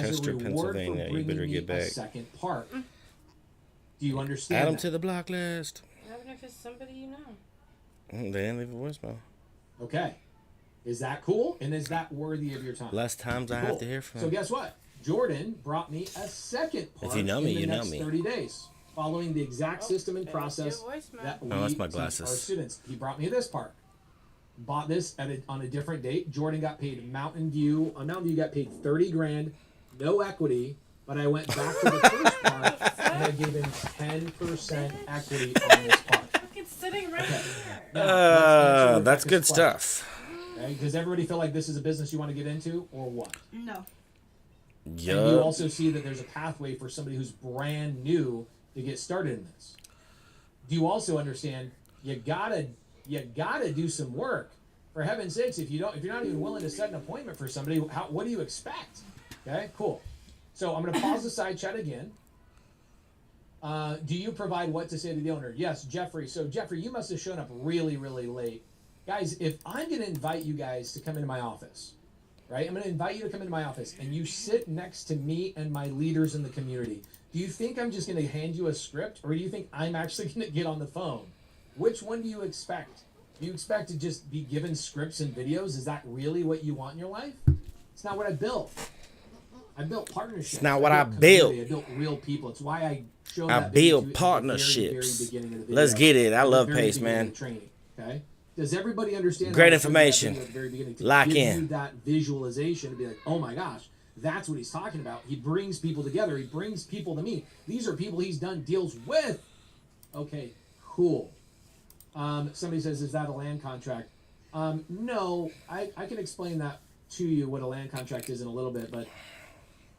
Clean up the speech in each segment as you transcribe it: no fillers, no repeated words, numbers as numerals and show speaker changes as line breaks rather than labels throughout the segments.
as
Chester,
a reward
Pennsylvania.
for
You
bringing
better
me
get
a
back.
second part. Do you understand
Add them
that?
to the block list.
Even if it's somebody you know.
They didn't leave a voicemail.
Okay. Is that cool? And is that worthy of your time?
Less times I have to hear from
So
him.
guess what? Jordan brought me a second part
If you know me,
in the
you know
next
me.
30 days, following the exact system and
there's your
process
voicemail.
that we
that's my
teach
glasses.
our students. He brought me this part. Bought this on a different date. Jordan got paid Mountain View. On Mountain View, got paid 30 grand, no equity. But I went back to the first part and I gave him 10% equity on this part.
It's sitting right here.
Now, let's
That's
answer
good
Rebecca's
stuff.
question. Okay? Does everybody feel like this is a business you want to get into, or what?
No.
And you
Yup.
also see that there's a pathway for somebody who's brand new to get started in this. Do you also understand you gotta do some work? For heaven's sakes, if you're not even willing to set an appointment for somebody, what do you expect? Okay, cool. So I'm gonna pause the side chat again. Do you provide what to say to the owner? Yes, Jeffrey. So Jeffrey, you must have shown up really, really late. Guys, if I'm gonna invite you guys to come into my office, right? I'm gonna invite you to come into my office and you sit next to me and my leaders in the community. Do you think I'm just gonna hand you a script, or do you think I'm actually gonna get on the phone? Which one do you expect? Do you expect to just be given scripts and videos? Is that really what you want in your life? It's not what I built. I built partnerships.
It's not what I
built.
built.
I built real people. It's why I showed
I
that video to
build
you at the
partnerships.
very beginning of the video.
Let's get it. I
At the
love
very
Pace,
beginning of
man.
the training, okay? Does everybody understand?
Great
how I showed that
information.
video at the very beginning to
Lock
give
in.
you that visualization to be like, oh my gosh, that's what he's talking about. He brings people together. He brings people to me. These are people he's done deals with. Okay, cool. Somebody says, is that a land contract? No, I can explain that to you, what a land contract is in a little bit, but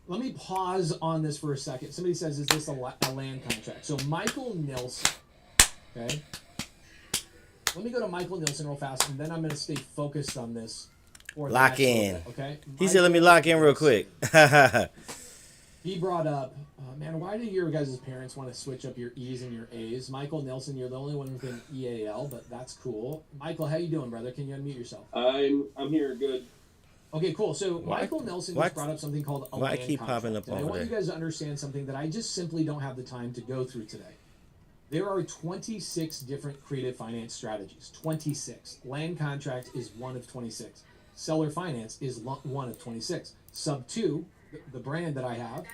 let me pause on this for a second. Somebody says, is this a land contract? So Michael Nilsson, okay? Let me go to Michael Nilsson real fast, and then I'm going to stay focused on this. For the
Lock
next little
in.
bit, okay?
He said, let me lock in real quick.
He brought up, man, why do your guys' parents want to switch up your E's and your A's? Michael Nelson, you're the only one with an EAL, but that's cool. Michael, how you doing, brother? Can you unmute yourself?
I'm here, good.
Okay, cool. So Michael Nelson just brought up something called a land
keep
contract.
popping up
And I
over
want you
there?
guys to understand something that I just simply don't have the time to go through today. There are 26 different creative finance strategies. 26. Land contract is one of 26. Seller finance is one of 26. Sub 2, the brand that I have,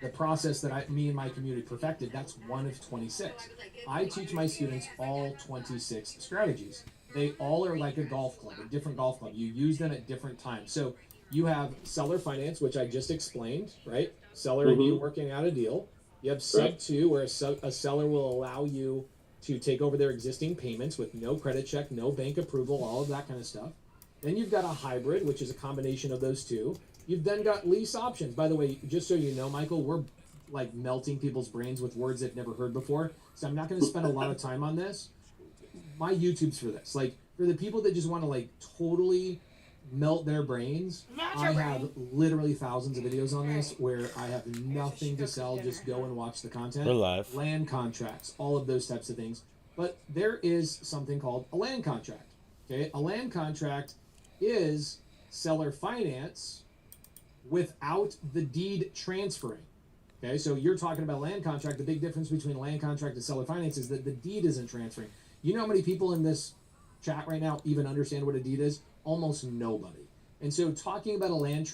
the process that me and my community perfected, that's one of 26. I teach my students all 26 strategies. They all are like a golf club, a different golf club. You use them at different times. So you have seller finance, which I just explained, right? Seller and you working out a deal. You have sub 2, where a seller will allow you to take over their existing payments with no credit check, no bank approval, all of that kind of stuff. Then you've got a hybrid, which is a combination of those two. You've then got lease options. By the way, just so you know, Michael, we're like melting people's brains with words they've never heard before. So I'm not going to spend a lot of time on this. My YouTube's for this. Like, for the people that just want to like totally melt their brains, I have literally thousands of videos on this where I have nothing to sell. Just go and watch the content.
We're live.
Land contracts, all of those types of things. But there is something called a land contract. Okay, a land contract is seller finance without the deed transferring. Okay, so you're talking about land contract. The big difference between land contract and seller finance is that the deed isn't transferring. You know how many people in this chat right now even understand what a deed is? Almost nobody. And so talking about a land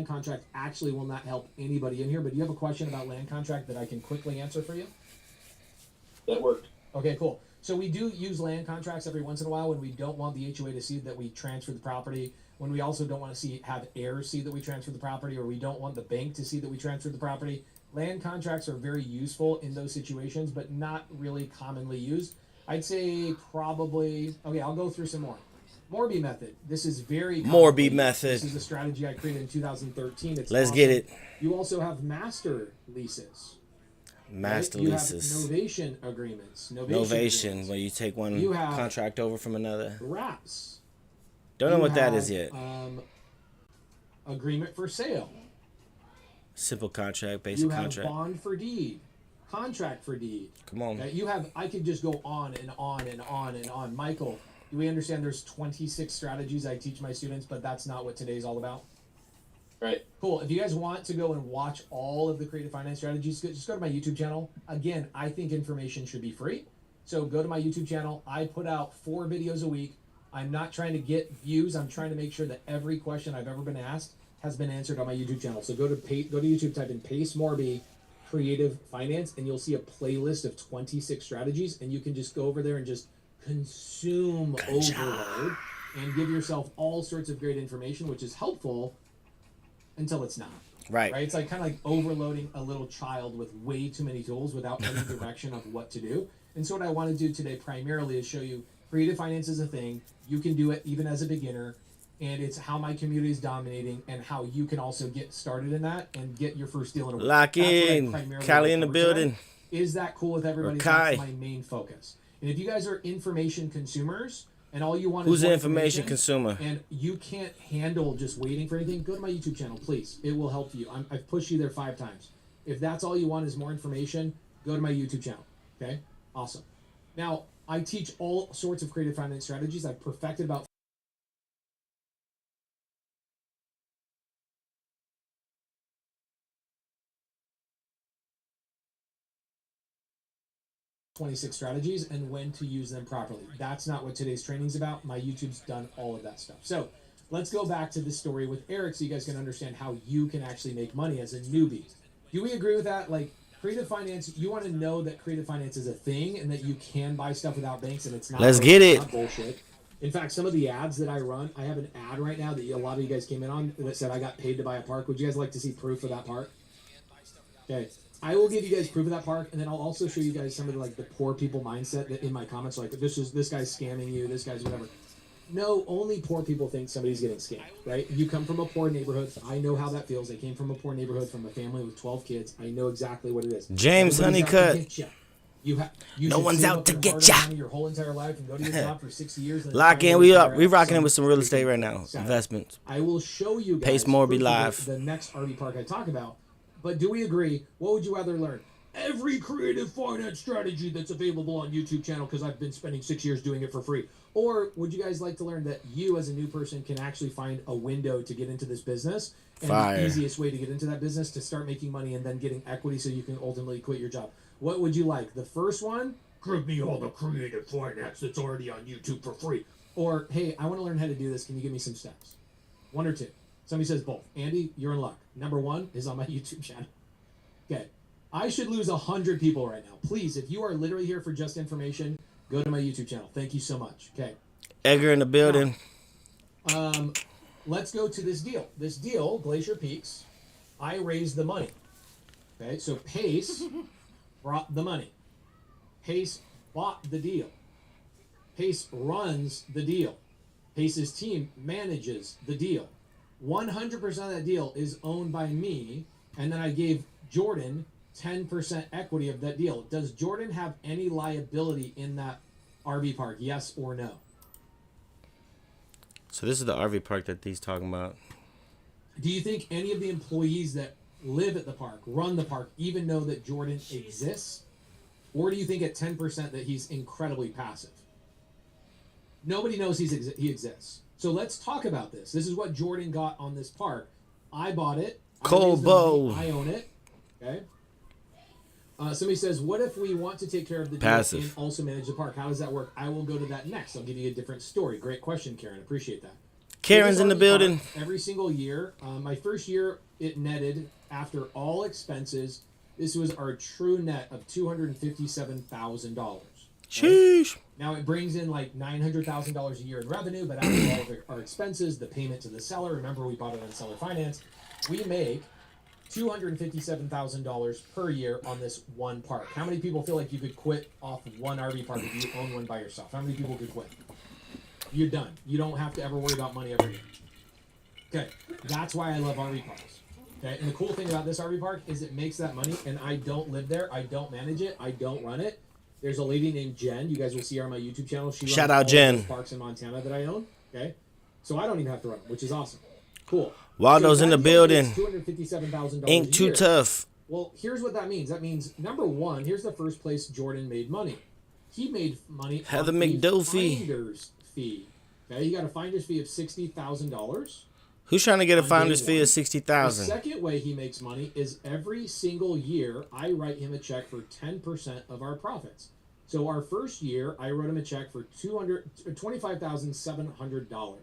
contract actually will not help anybody in here, but do you have a question about land contract that I can quickly answer for you?
That worked.
Okay, cool. So we do use land contracts every once in a while when we don't want the HOA to see that we transfer the property, when we also don't want to have heirs see that we transfer the property, or we don't want the bank to see that we transfer the property. Land contracts are very useful in those situations, but not really commonly used. I'd say probably, okay, I'll go through some more. Morby method. This is very
Morby
used.
method.
This is a strategy I created in 2013. It's
Let's
awesome.
get it.
You also have master leases.
Master
right?
leases.
You have novation agreements.
Novation,
agreements.
where you take one
You have
contract over from another.
Wraps.
Don't know
You
what that
have,
is yet.
Agreement for sale.
Simple contract, basic
You have
contract.
bond for deed. Contract for deed.
Come on.
You have, I could just go on and on and on and on. Michael, do we understand there's 26 strategies I teach my students, but that's not what today's all about?
Right.
Cool. If you guys want to go and watch all of the creative finance strategies, just go to my YouTube channel. Again, I think information should be free. So go to my YouTube channel. I put out 4 videos a week. I'm not trying to get views. I'm trying to make sure that every question I've ever been asked has been answered on my YouTube channel. So go to YouTube, type in Pace Morby Creative Finance, and you'll see a playlist of 26 strategies, and you can just go over there and just consume overload and give yourself all sorts of great information, which is helpful until it's not.
Right.
It's like kind of like overloading a little child with way too many tools without any direction of what to do. And so what I want to do today primarily is show you creative finance is a thing. You can do it even as a beginner, and it's how my community is dominating and how you can also get started in that and get your first deal in a week.
Lock
That's what I
in.
primarily
Callie in the
cover today.
building.
Is that cool with everybody?
Or Kai.
That's my main focus. And if you guys are information consumers and all you want
Who's
is
the
more
information consumer?
and you can't handle just waiting for anything, go to my YouTube channel, please. It will help you. I've pushed you there 5 times. If that's all you want is more information, go to my YouTube channel. Okay? Awesome. Now, I teach all sorts of creative finance strategies. I've perfected about 26 strategies and when to use them properly. That's not what today's training is about. My YouTube's done all of that stuff. So let's go back to the story with Eric so you guys can understand how you can actually make money as a newbie. Do we agree with that? Like, creative finance, you want to know that creative finance is a thing and that you can buy stuff without banks and it's not,
Let's get it.
Not bullshit. In fact, some of the ads that I run, I have an ad right now that a lot of you guys came in on that said I got paid to buy a park. Would you guys like to see proof of that park? Okay. I will give you guys proof of that park, and then I'll also show you guys some of the poor people mindset that in my comments, like this guy's scamming you, this guy's whatever. No, only poor people think somebody's getting scammed, right? You come from a poor neighborhood. I know how that feels. I came from a poor neighborhood from a family with 12 kids. I know exactly what it is.
James Honeycutt.
You
No one's out to get ya.
Your whole entire life and go to your job for 60 years. And
Lock in. We rocking in with some real estate right now. Investments.
I will show you guys
Pace Morby live.
the next RV park I talk about. But do we agree? What would you rather learn? Every creative finance strategy that's available on YouTube channel because I've been spending 6 years doing it for free. Or would you guys like to learn that you as a new person can actually find a window to get into this business? And the easiest way to get into that business to start making money and then getting equity so you can ultimately quit your job. What would you like? The first one? Give me all the creative finance that's already on YouTube for free. Or, hey, I want to learn how to do this. Can you give me some steps? 1 or 2. Somebody says both. Andy, you're in luck. Number 1 is on my YouTube channel. Okay. I should lose 100 people right now. Please, if you are literally here for just information, go to my YouTube channel. Thank you so much. Okay.
Edgar in the building.
Now, let's go to this deal. This deal, Glacier Peaks, I raised the money. Okay, so Pace brought the money. Pace bought the deal. Pace runs the deal. Pace's team manages the deal. 100% of that deal is owned by me, and then I gave Jordan 10% equity of that deal. Does Jordan have any liability in that RV park? Yes or no?
So this is the RV park that he's talking about.
Do you think any of the employees that live at the park, run the park, even know that Jordan exists? Or do you think at 10% that he's incredibly passive? Nobody knows he exists. So let's talk about this. This is what Jordan got on this park. I bought it.
Colbo.
I own it. Okay. Somebody says, what if we want to take care of the deal
Passive.
and also manage the park? How does that work? I will go to that next. I'll give you a different story. Great question, Karen. Appreciate that.
Karen's in the building.
Every single year. My first year, it netted after all expenses. This was our true net of $257,000.
Sheesh.
Now it brings in like $900,000 a year in revenue, but after all of our expenses, the payment to the seller, remember we bought it on seller finance, we make $257,000 per year on this one park. How many people feel like you could quit off one RV park if you own one by yourself? How many people could quit? You're done. You don't have to ever worry about money ever again. Okay, that's why I love RV parks. Okay, and the cool thing about this RV park is it makes that money, and I don't live there, I don't manage it, I don't run it. There's a lady named Jen. You guys will see her on my YouTube channel. She
Shout
runs
out
all
Jen.
those parks in Montana that I own. Okay, so I don't even have to run them, which is awesome. Cool.
Waldo's
So
in the
that deal
building.
makes $257,000
Ain't
a
too
year.
tough.
Well, here's what that means. That means, number 1, here's the first place Jordan made money. He made money
Heather
on a
McDuffie.
finder's fee. Okay, he got a finder's fee of $60,000.
Who's trying to get a
On
finder's
day
fee
one.
of
The
60,000?
second way he makes money is every single year I write him a check for 10% of our profits. So our first year, I wrote him a check for $25,700.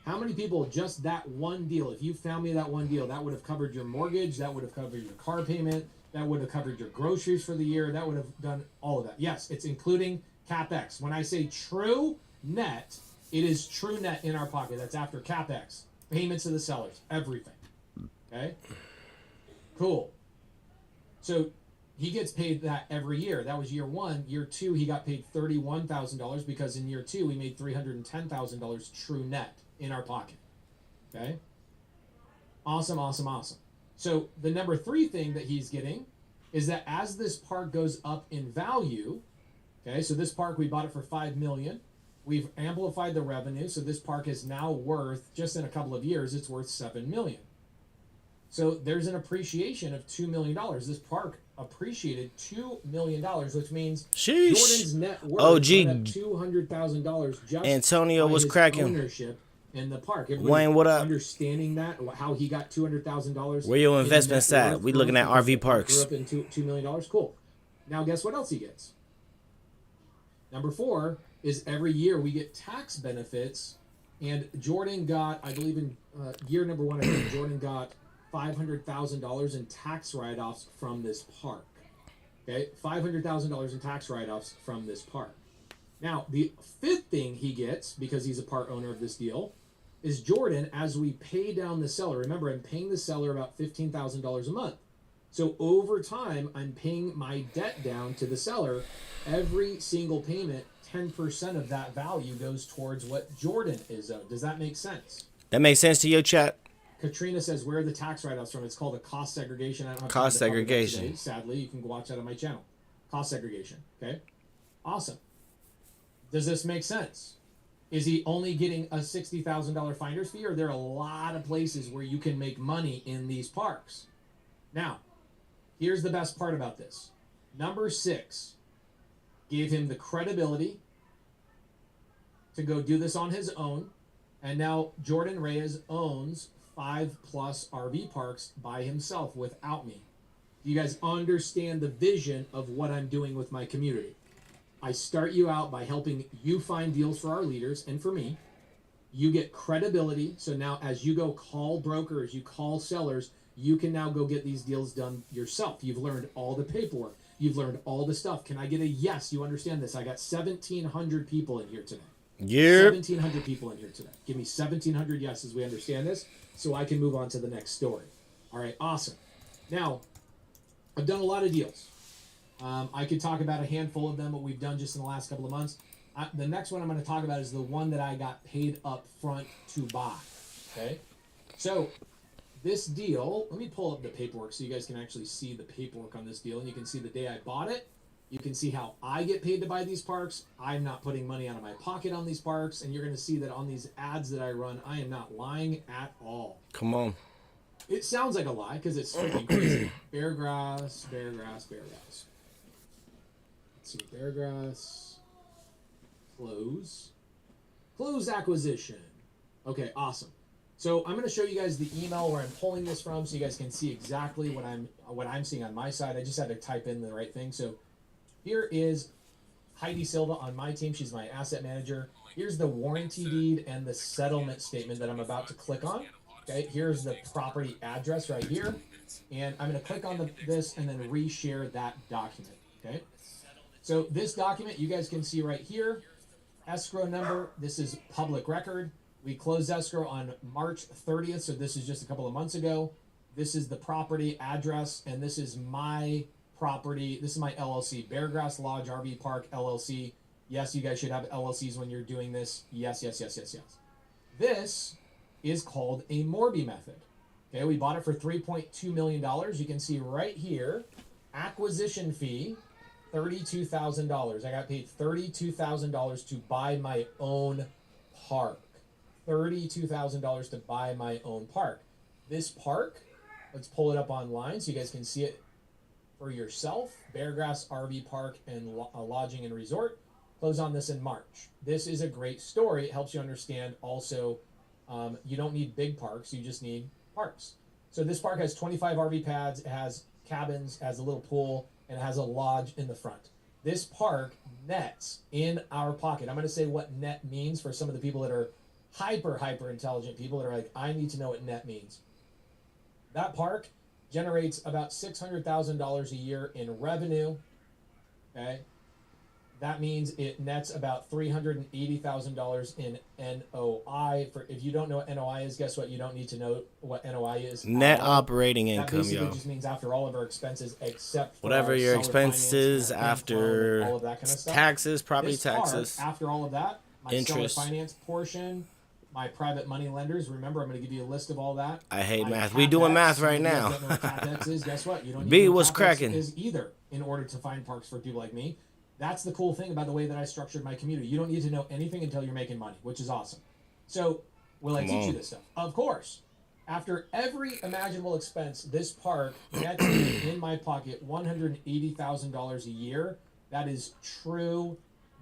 How many people just that one deal? If you found me that one deal, that would have covered your mortgage, that would have covered your car payment, that would have covered your groceries for the year, that would have done all of that. Yes, it's including CapEx. When I say true net, it is true net in our pocket. That's after CapEx, payments to the sellers, everything. Okay? Cool. So he gets paid that every year. That was year one. Year two, he got paid $31,000 because in year two, we made $310,000 true net in our pocket. Okay? Awesome, awesome, awesome. So the number three thing that he's getting is that as this park goes up in value, okay, so this park, we bought it for $5 million. We've amplified the revenue, so this park is now worth, just in a couple of years, it's worth $7 million. So there's an appreciation of $2 million. This park appreciated $2 million, which means
Sheesh.
Jordan's net worth
OG
went up $200,000 just
Antonio
by
was
his
cracking.
ownership in the park. Everybody
Wayne, what up?
understanding that, how he got $200,000.
Where your investments at? We looking at RV parks.
Grew up in $2 million. Cool. Now guess what else he gets? Number four is every year we get tax benefits, and Jordan got, I believe in year number one, I think Jordan got $500,000 in tax write-offs from this park. Okay, $500,000 in tax write-offs from this park. Now, the fifth thing he gets, because he's a part owner of this deal, is Jordan, as we pay down the seller, remember I'm paying the seller about $15,000 a month. So over time, I'm paying my debt down to the seller. Every single payment, 10% of that value goes towards what Jordan is owed. Does that make sense?
That makes sense to your chat?
Katrina says, where are the tax write-offs from? It's called a cost segregation. I don't have
Cost
time to cover that
segregation.
today. Sadly, you can watch that on my channel. Cost segregation. Okay? Awesome. Does this make sense? Is he only getting a $60,000 finder's fee, or are there a lot of places where you can make money in these parks? Now, here's the best part about this. Number 6 gave him the credibility to go do this on his own, and now Jordan Reyes owns 5+ RV parks by himself without me. Do you guys understand the vision of what I'm doing with my community? I start you out by helping you find deals for our leaders and for me. You get credibility. So now as you go call brokers, you call sellers, you can now go get these deals done yourself. You've learned all the paperwork. You've learned all the stuff. Can I get a yes? You understand this? I got 1,700 people in here today.
Yep.
1,700 people in here today. Give me 1,700 yeses. We understand this, so I can move on to the next story. All right, awesome. Now, I've done a lot of deals. I could talk about a handful of them, what we've done just in the last couple of months. The next one I'm going to talk about is the one that I got paid up front to buy. Okay? So, this deal, let me pull up the paperwork so you guys can actually see the paperwork on this deal, and you can see the day I bought it. You can see how I get paid to buy these parks. I'm not putting money out of my pocket on these parks, and you're going to see that on these ads that I run, I am not lying at all.
Come on.
It sounds like a lie because it's freaking crazy. Beargrass. Let's see, Beargrass. Close acquisition. Okay, awesome. So I'm going to show you guys the email where I'm pulling this from, so you guys can see exactly what I'm seeing on my side. I just had to type in the right thing. So here is Heidi Silva on my team. She's my asset manager. Here's the warranty deed and the settlement statement that I'm about to click on. Okay, here's the property address right here. And I'm going to click on this and then reshare that document. Okay, so this document you guys can see right here. Escrow number, this is public record. We closed escrow on March 30th, so this is just a couple of months ago. This is the property address, and this is my property. This is my LLC, Beargrass Lodge RV Park LLC. Yes, you guys should have LLCs when you're doing this. Yes. This is called a Morby method. Okay, we bought it for $3.2 million. You can see right here, acquisition fee, $32,000. I got paid $32,000 to buy my own park. $32,000 to buy my own park. This park, let's pull it up online so you guys can see it for yourself. Beargrass RV Park and Lodging and Resort. Close on this in March. This is a great story. It helps you understand also You don't need big parks, you just need parks. So this park has 25 RV pads, it has cabins, it has a little pool, and it has a lodge in the front. This park nets in our pocket. I'm going to say what net means for some of the people that are hyper intelligent people that are like, I need to know what net means. That park generates about $600,000 a year in revenue. Okay, that means it nets about $380,000 in NOI. For if you don't know what NOI is, guess what? You don't need to know what NOI is.
Net operating
That
income,
basically
yo.
just means after all of our expenses, except for
Whatever
our
your
seller
expenses
finance, our bank loan,
after
all of that kind of stuff.
taxes, property
This part,
taxes.
after all of that, my
interest.
seller finance portion, my private money lenders. Remember, I'm going to give you a list of all that.
I hate
My
math. We doing
CapEx,
math right
if you guys
now.
don't know what CapEx is, guess what? You don't need
B,
to know
what's
CapEx
cracking?
is either in order to find parks for people like me. That's the cool thing about the way that I structured my community. You don't need to know anything until you're making money, which is awesome. So, will I teach you this stuff? Of course. After every imaginable expense, this park nets me in my pocket $180,000 a year. That is true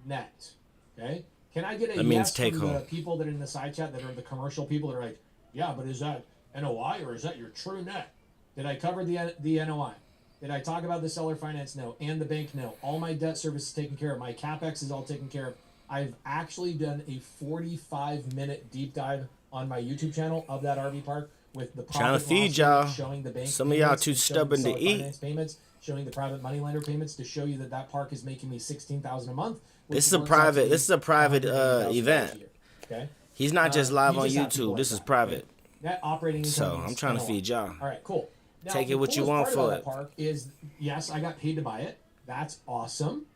net. Okay? Can I get a
That means
yes
take
from the
home.
people that are in the side chat that are the commercial people that are like, yeah, but is that NOI or is that your true net? Did I cover the NOI? Did I talk about the seller finance? No. And the bank? No. All my debt service is taken care of. My CapEx is all taken care of. I've actually done a 45-minute deep dive on my YouTube channel of that RV park with the
Trying to
profit
feed
loss
y'all.
rate, showing the bank
Some of y'all
payments,
too
and showing
stubborn
the
to
seller
eat.
finance payments, showing the private money lender payments to show you that that park is making me $16,000 a month.
This is a private
$180,000
event.
a year. Okay.
He's not just live
You
on
just have people
YouTube.
like
This is
that,
private.
okay? Net operating income.
So
means
I'm trying to
NOI.
feed y'all.
All right, cool. Now,
Take it
the
what you
coolest
want
part
for
about that
it.
park is, yes, I got paid to buy it. That's awesome.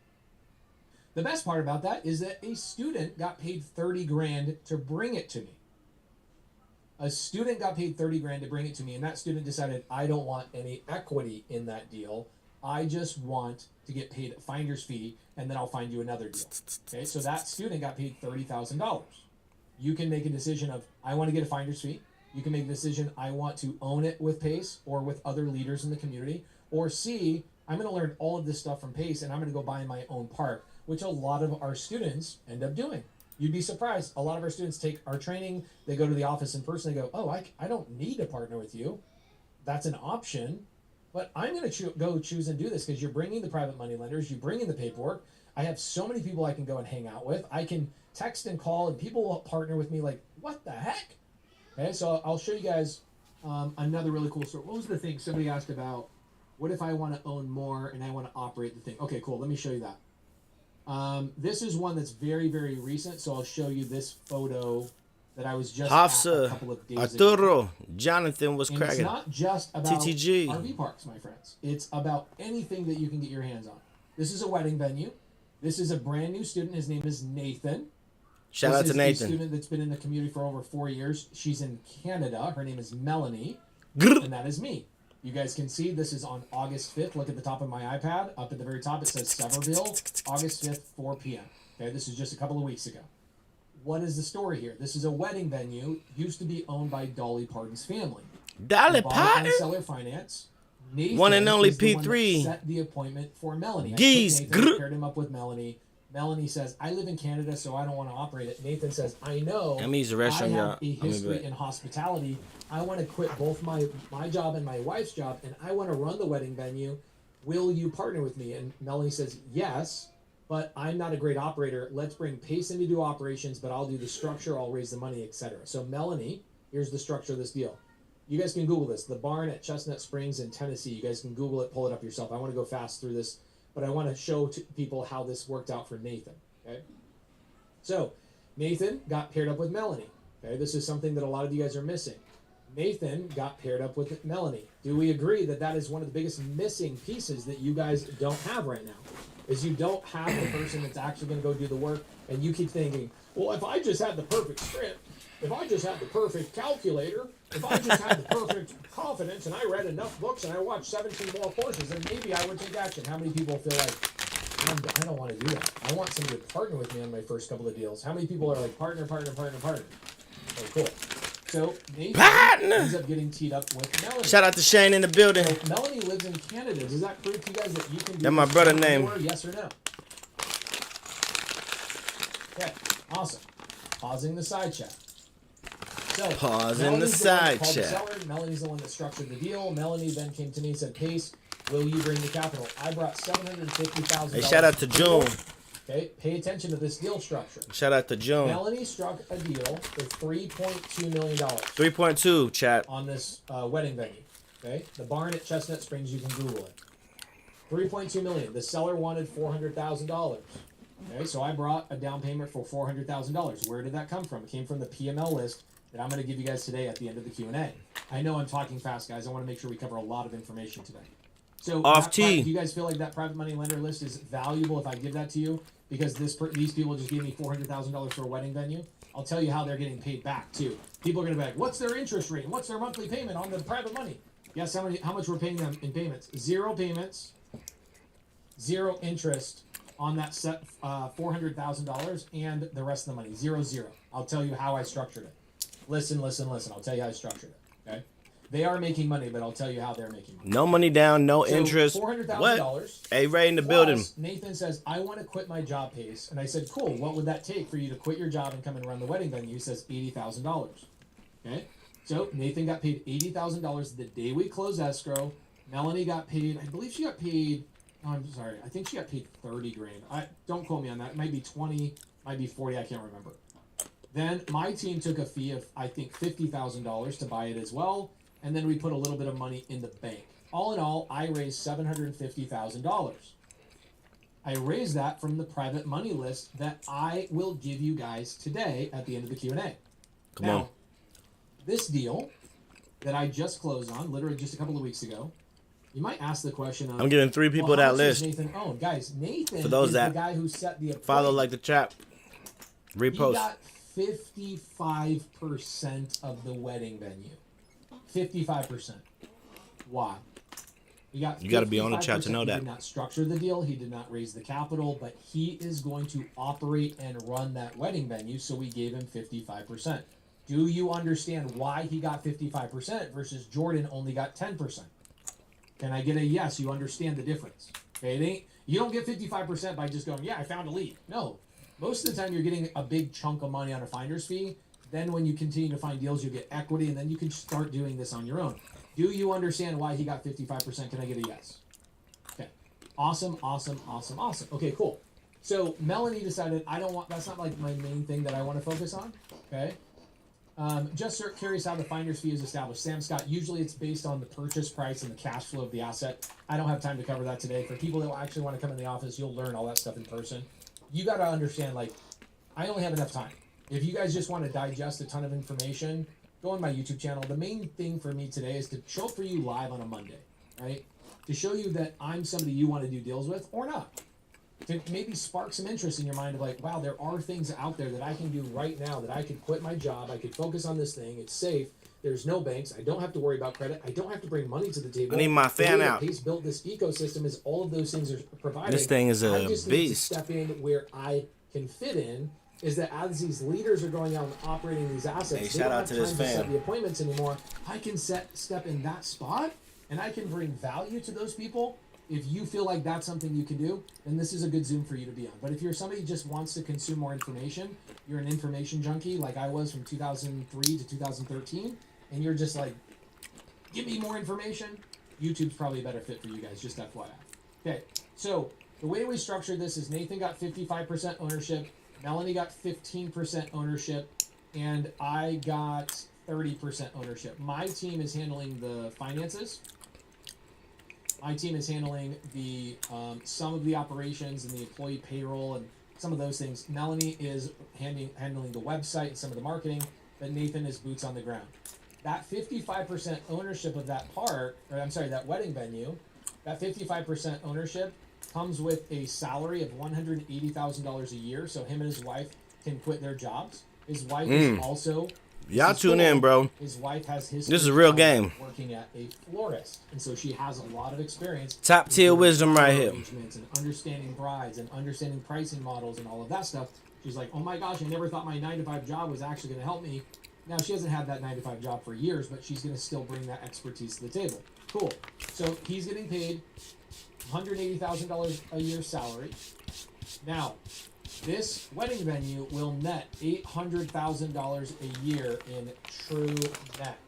The best part about that is that a student got paid 30 grand to bring it to me. A student got paid 30 grand to bring it to me, and that student decided, I don't want any equity in that deal. I just want to get paid a finder's fee, and then I'll find you another deal. Okay, so that student got paid $30,000. You can make a decision of, I want to get a finder's fee. You can make a decision, I want to own it with Pace or with other leaders in the community. Or C, I'm going to learn all of this stuff from Pace, and I'm going to go buy my own park, which a lot of our students end up doing. You'd be surprised. A lot of our students take our training, they go to the office in person, they go, oh, I don't need to partner with you. That's an option. But I'm going to go choose and do this because you're bringing the private money lenders, you bring in the paperwork. I have so many people I can go and hang out with. I can text and call, and people will partner with me like, what the heck? Okay, so I'll show you guys another really cool story. What was the thing somebody asked about? What if I want to own more and I want to operate the thing? Okay, cool. Let me show you that. This is one that's very, very recent, so I'll show you this photo that I was just at a
Hafsa,
couple of days ago.
Arturo, Jonathan was
And it's
cracking.
not just about
TTG.
RV parks, my friends. It's about anything that you can get your hands on. This is a wedding venue. This is a brand new student. His name is Nathan.
Shout out to
This is a
Nathan.
student that's been in the community for over 4 years. She's in Canada. Her name is Melanie,
Grr.
and that is me. You guys can see this is on August 5th. Look at the top of my iPad. Up at the very top, it says Severville, August 5th, 4 p.m. Okay, this is just a couple of weeks ago. What is the story here? This is a wedding venue. Used to be owned by Dolly Parton's family.
Dolly
Bought it on
Parton.
seller finance. Nathan
One and only
is the one that
P3.
set the appointment for Melanie.
Geese.
I took Nathan,
Grr.
paired him up with Melanie. Melanie says, I live in Canada, so I don't want to operate it. Nathan says, I know.
That means the
I
restaurant,
have
y'all.
a history in hospitality. I want to quit both my job and my wife's job, and I want to run the wedding venue. Will you partner with me? And Melanie says, yes, but I'm not a great operator. Let's bring Pace in to do operations, but I'll do the structure, I'll raise the money, etc. So Melanie, here's the structure of this deal. You guys can Google this. The barn at Chestnut Springs in Tennessee. You guys can Google it, pull it up yourself. I want to go fast through this, but I want to show to people how this worked out for Nathan. Okay. So Nathan got paired up with Melanie. Okay. This is something that a lot of you guys are missing. Nathan got paired up with Melanie. Do we agree that that is one of the biggest missing pieces that you guys don't have right now? Is you don't have the person that's actually going to go do the work, and you keep thinking, well, if I just had the perfect script, if I just had the perfect calculator, if I just had the perfect confidence, and I read enough books, and I watched 17 more courses, then maybe I would take action. How many people feel like, I don't want to do that. I want somebody to partner with me on my first couple of deals. How many people are like, partner? Oh, cool. So Nathan ends up getting teed up with Melanie.
Shout out to Shane in the building.
So Melanie lives in Canada. Does that prove to you guys that you can do
That's my
this
brother
for
name.
more, yes or no? Okay, awesome. Pausing the side chat. So,
Pause in the
Melanie's one
side
that called the
chat.
seller. Melanie's the one that structured the deal. Melanie then came to me and said, Pace, will you bring the capital? I brought $750,000.
Hey, shout out to June.
Okay, pay attention to this deal structure.
Shout out to June.
Melanie struck a deal for $3.2 million
3.2, chat.
on this wedding venue. Okay, the barn at Chestnut Springs, you can Google it. $3.2 million. The seller wanted $400,000. Okay, so I brought a down payment for $400,000. Where did that come from? It came from the PML list that I'm going to give you guys today at the end of the Q&A. I know I'm talking fast, guys. I want to make sure we cover a lot of information today. So,
Off
do
T.
you guys feel like that private money lender list is valuable if I give that to you? Because these people just gave me $400,000 for a wedding venue. I'll tell you how they're getting paid back too. People are going to be like, "What's their interest rate? What's their monthly payment on the private money?" Yes, how much we're paying them in payments? 0 payments, 0 interest on that set $400,000 and the rest of the money. 0, 0. I'll tell you how I structured it. Listen. I'll tell you how I structured it. Okay. They are making money, but I'll tell you how they're making money.
No money down, no
So,
interest.
$400,000.
What? Hey, Ray in the building.
Nathan says, I want to quit my job, Pace. And I said, cool. What would that take for you to quit your job and come and run the wedding venue? He says $80,000. Okay. So Nathan got paid $80,000 the day we closed escrow. Melanie got paid, I believe she got paid, I'm sorry, I think she got paid 30 grand. Don't quote me on that. It might be 20, might be 40, I can't remember. Then my team took a fee of, I think, $50,000 to buy it as well. And then we put a little bit of money in the bank. All in all, I raised $750,000. I raised that from the private money list that I will give you guys today at the end of the Q&A.
Come on.
This deal that I just closed on, literally just a couple of weeks ago, you might ask the question of,
I'm giving 3 people
well, how
that
much does
list.
Nathan own? Guys, Nathan
For those
is
that
the guy who set the appointment.
Follow like the chat.
He
Repost.
got 55% of the wedding venue. 55%. Why? You got
to be on the chat to know
He
that.
did not structure the deal. He did not raise the capital, but he is going to operate and run that wedding venue, so we gave him 55%. Do you understand why he got 55% versus Jordan only got 10%? Can I get a yes? You understand the difference. Okay, you don't get 55% by just going, yeah, I found a lead. No. Most of the time you're getting a big chunk of money on a finder's fee. Then when you continue to find deals, you get equity, and then you can start doing this on your own. Do you understand why he got 55%? Can I get a yes? Okay. Awesome. Okay, cool. So Melanie decided, that's not like my main thing that I want to focus on. Okay. Just curious how the finder's fee is established. Sam Scott, usually it's based on the purchase price and the cash flow of the asset. I don't have time to cover that today. For people that actually want to come in the office, you'll learn all that stuff in person. You got to understand, I only have enough time. If you guys just want to digest a ton of information, go on my YouTube channel. The main thing for me today is to show up for you live on a Monday, right? To show you that I'm somebody you want to do deals with or not. To maybe spark some interest in your mind of wow, there are things out there that I can do right now, that I could quit my job, I could focus on this thing, it's safe, there's no banks, I don't have to worry about credit, I don't have to bring money to the table.
I need my fan out.
Pace built this ecosystem is all of those things are provided.
This thing is a
I just need to
beast.
step in where I can fit in. Is that as these leaders are going out and operating these assets,
Hey,
they
shout
don't
out
have
to
time
this
to set
fam.
the appointments anymore. I can step in that spot, and I can bring value to those people. If you feel like that's something you can do, then this is a good Zoom for you to be on. But if you're somebody who just wants to consume more information, you're an information junkie like I was from 2003 to 2013, and you're just like, give me more information, YouTube's probably a better fit for you guys, just FYI. Okay, so the way we structured this is Nathan got 55% ownership, Melanie got 15% ownership, and I got 30% ownership. My team is handling the finances. My team is handling the some of the operations and the employee payroll and some of those things. Melanie is handling the website and some of the marketing, but Nathan is boots on the ground. That 55% ownership of that that wedding venue, that 55% ownership comes with a salary of $180,000 a year, so him and his wife can quit their jobs. His wife is also...
Y'all tune in, bro.
His wife has his...
This is a real game.
...working at a florist, and so she has a lot of experience...
Top tier wisdom right here.
...and understanding brides and understanding pricing models and all of that stuff. She's like, oh my gosh, I never thought my 9-to-5 job was actually going to help me. Now, she hasn't had that 9-to-5 job for years, but she's going to still bring that expertise to the table. Cool. So he's getting paid $180,000 a year salary. Now, This wedding venue will net $800,000 a year in true net.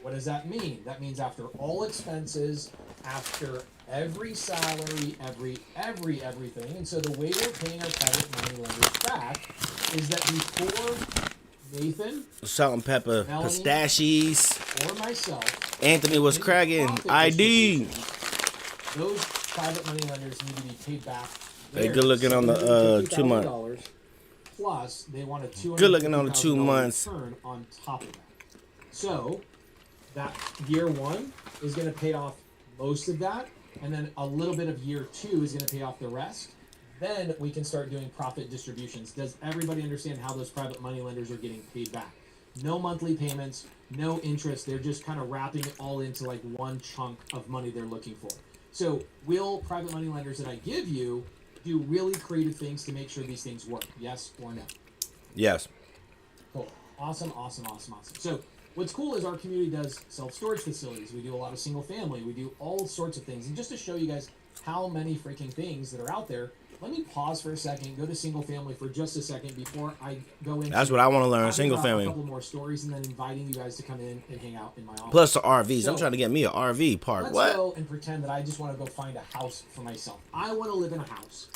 What does that mean? That means after all expenses, after every salary, everything. And so the way we're paying our private money lenders back is that before Nathan,
Salt and pepper,
Melanie,
pistachios.
or myself,
Anthony was
any
cracking.
profit
ID.
distributions, those private money lenders need to be paid back.
Hey, good looking on the 2 months.
Plus, they want a
Good looking on the 2 months.
return on top of that. So, that year one is going to pay off most of that, and then a little bit of year two is going to pay off the rest. Then we can start doing profit distributions. Does everybody understand how those private money lenders are getting paid back? No monthly payments, no interest. They're just kind of wrapping it all into like one chunk of money they're looking for. So will private money lenders that I give you do really creative things to make sure these things work? Yes or no?
Yes.
Cool. Awesome. So what's cool is our community does self-storage facilities. We do a lot of single family. We do all sorts of things. And just to show you guys how many freaking things that are out there, let me pause for a second, go to single family for just a second before I go into...
That's what I want to learn, single family.
A couple more stories and then inviting you guys to come in and hang out in my office.
Plus the RVs.
So,
I'm trying to get me an RV park.
Let's go and pretend that I just want to go find a house for myself. I want to live in a house,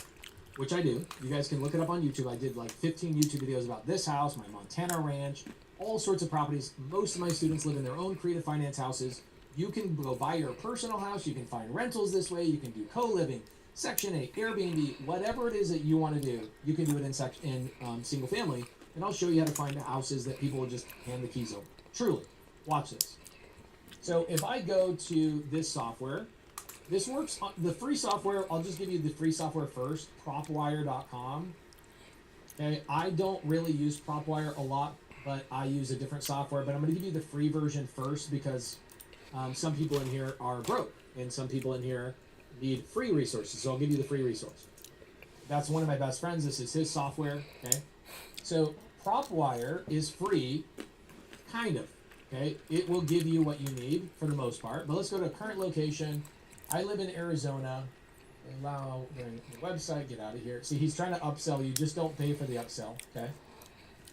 which I do. You guys can look it up on YouTube. I did like 15 YouTube videos about this house, my Montana ranch, all sorts of properties. Most of my students live in their own creative finance houses. You can go buy your personal house. You can find rentals this way. You can do co-living, Section 8, Airbnb, whatever it is that you want to do, you can do it in single family. And I'll show you how to find houses that people will just hand the keys over. Truly. Watch this. So if I go to this software, this works on the free software. I'll just give you the free software first, propwire.com. Okay, I don't really use PropWire a lot, but I use a different software. But I'm going to give you the free version first because some people in here are broke and some people in here need free resources. So I'll give you the free resource. That's one of my best friends. This is his software. Okay, so PropWire is free, kind of. Okay, it will give you what you need for the most part. But let's go to current location. I live in Arizona. Allow the website. Get out of here. See, he's trying to upsell you. Just don't pay for the upsell. Okay.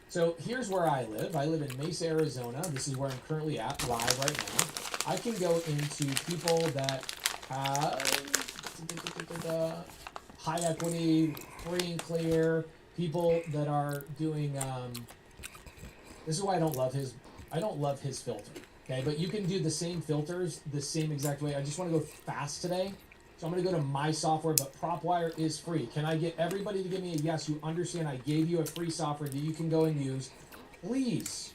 So here's where I live. I live in Mesa, Arizona. This is where I'm currently at, live right now. I can go into people that have high equity, free and clear, people that are doing. This is why I don't love his filter. Okay, but you can do the same filters the same exact way. I just want to go fast today. So I'm going to go to my software, but PropWire is free. Can I get everybody to give me a yes? You understand I gave you a free software that you can go and use. Please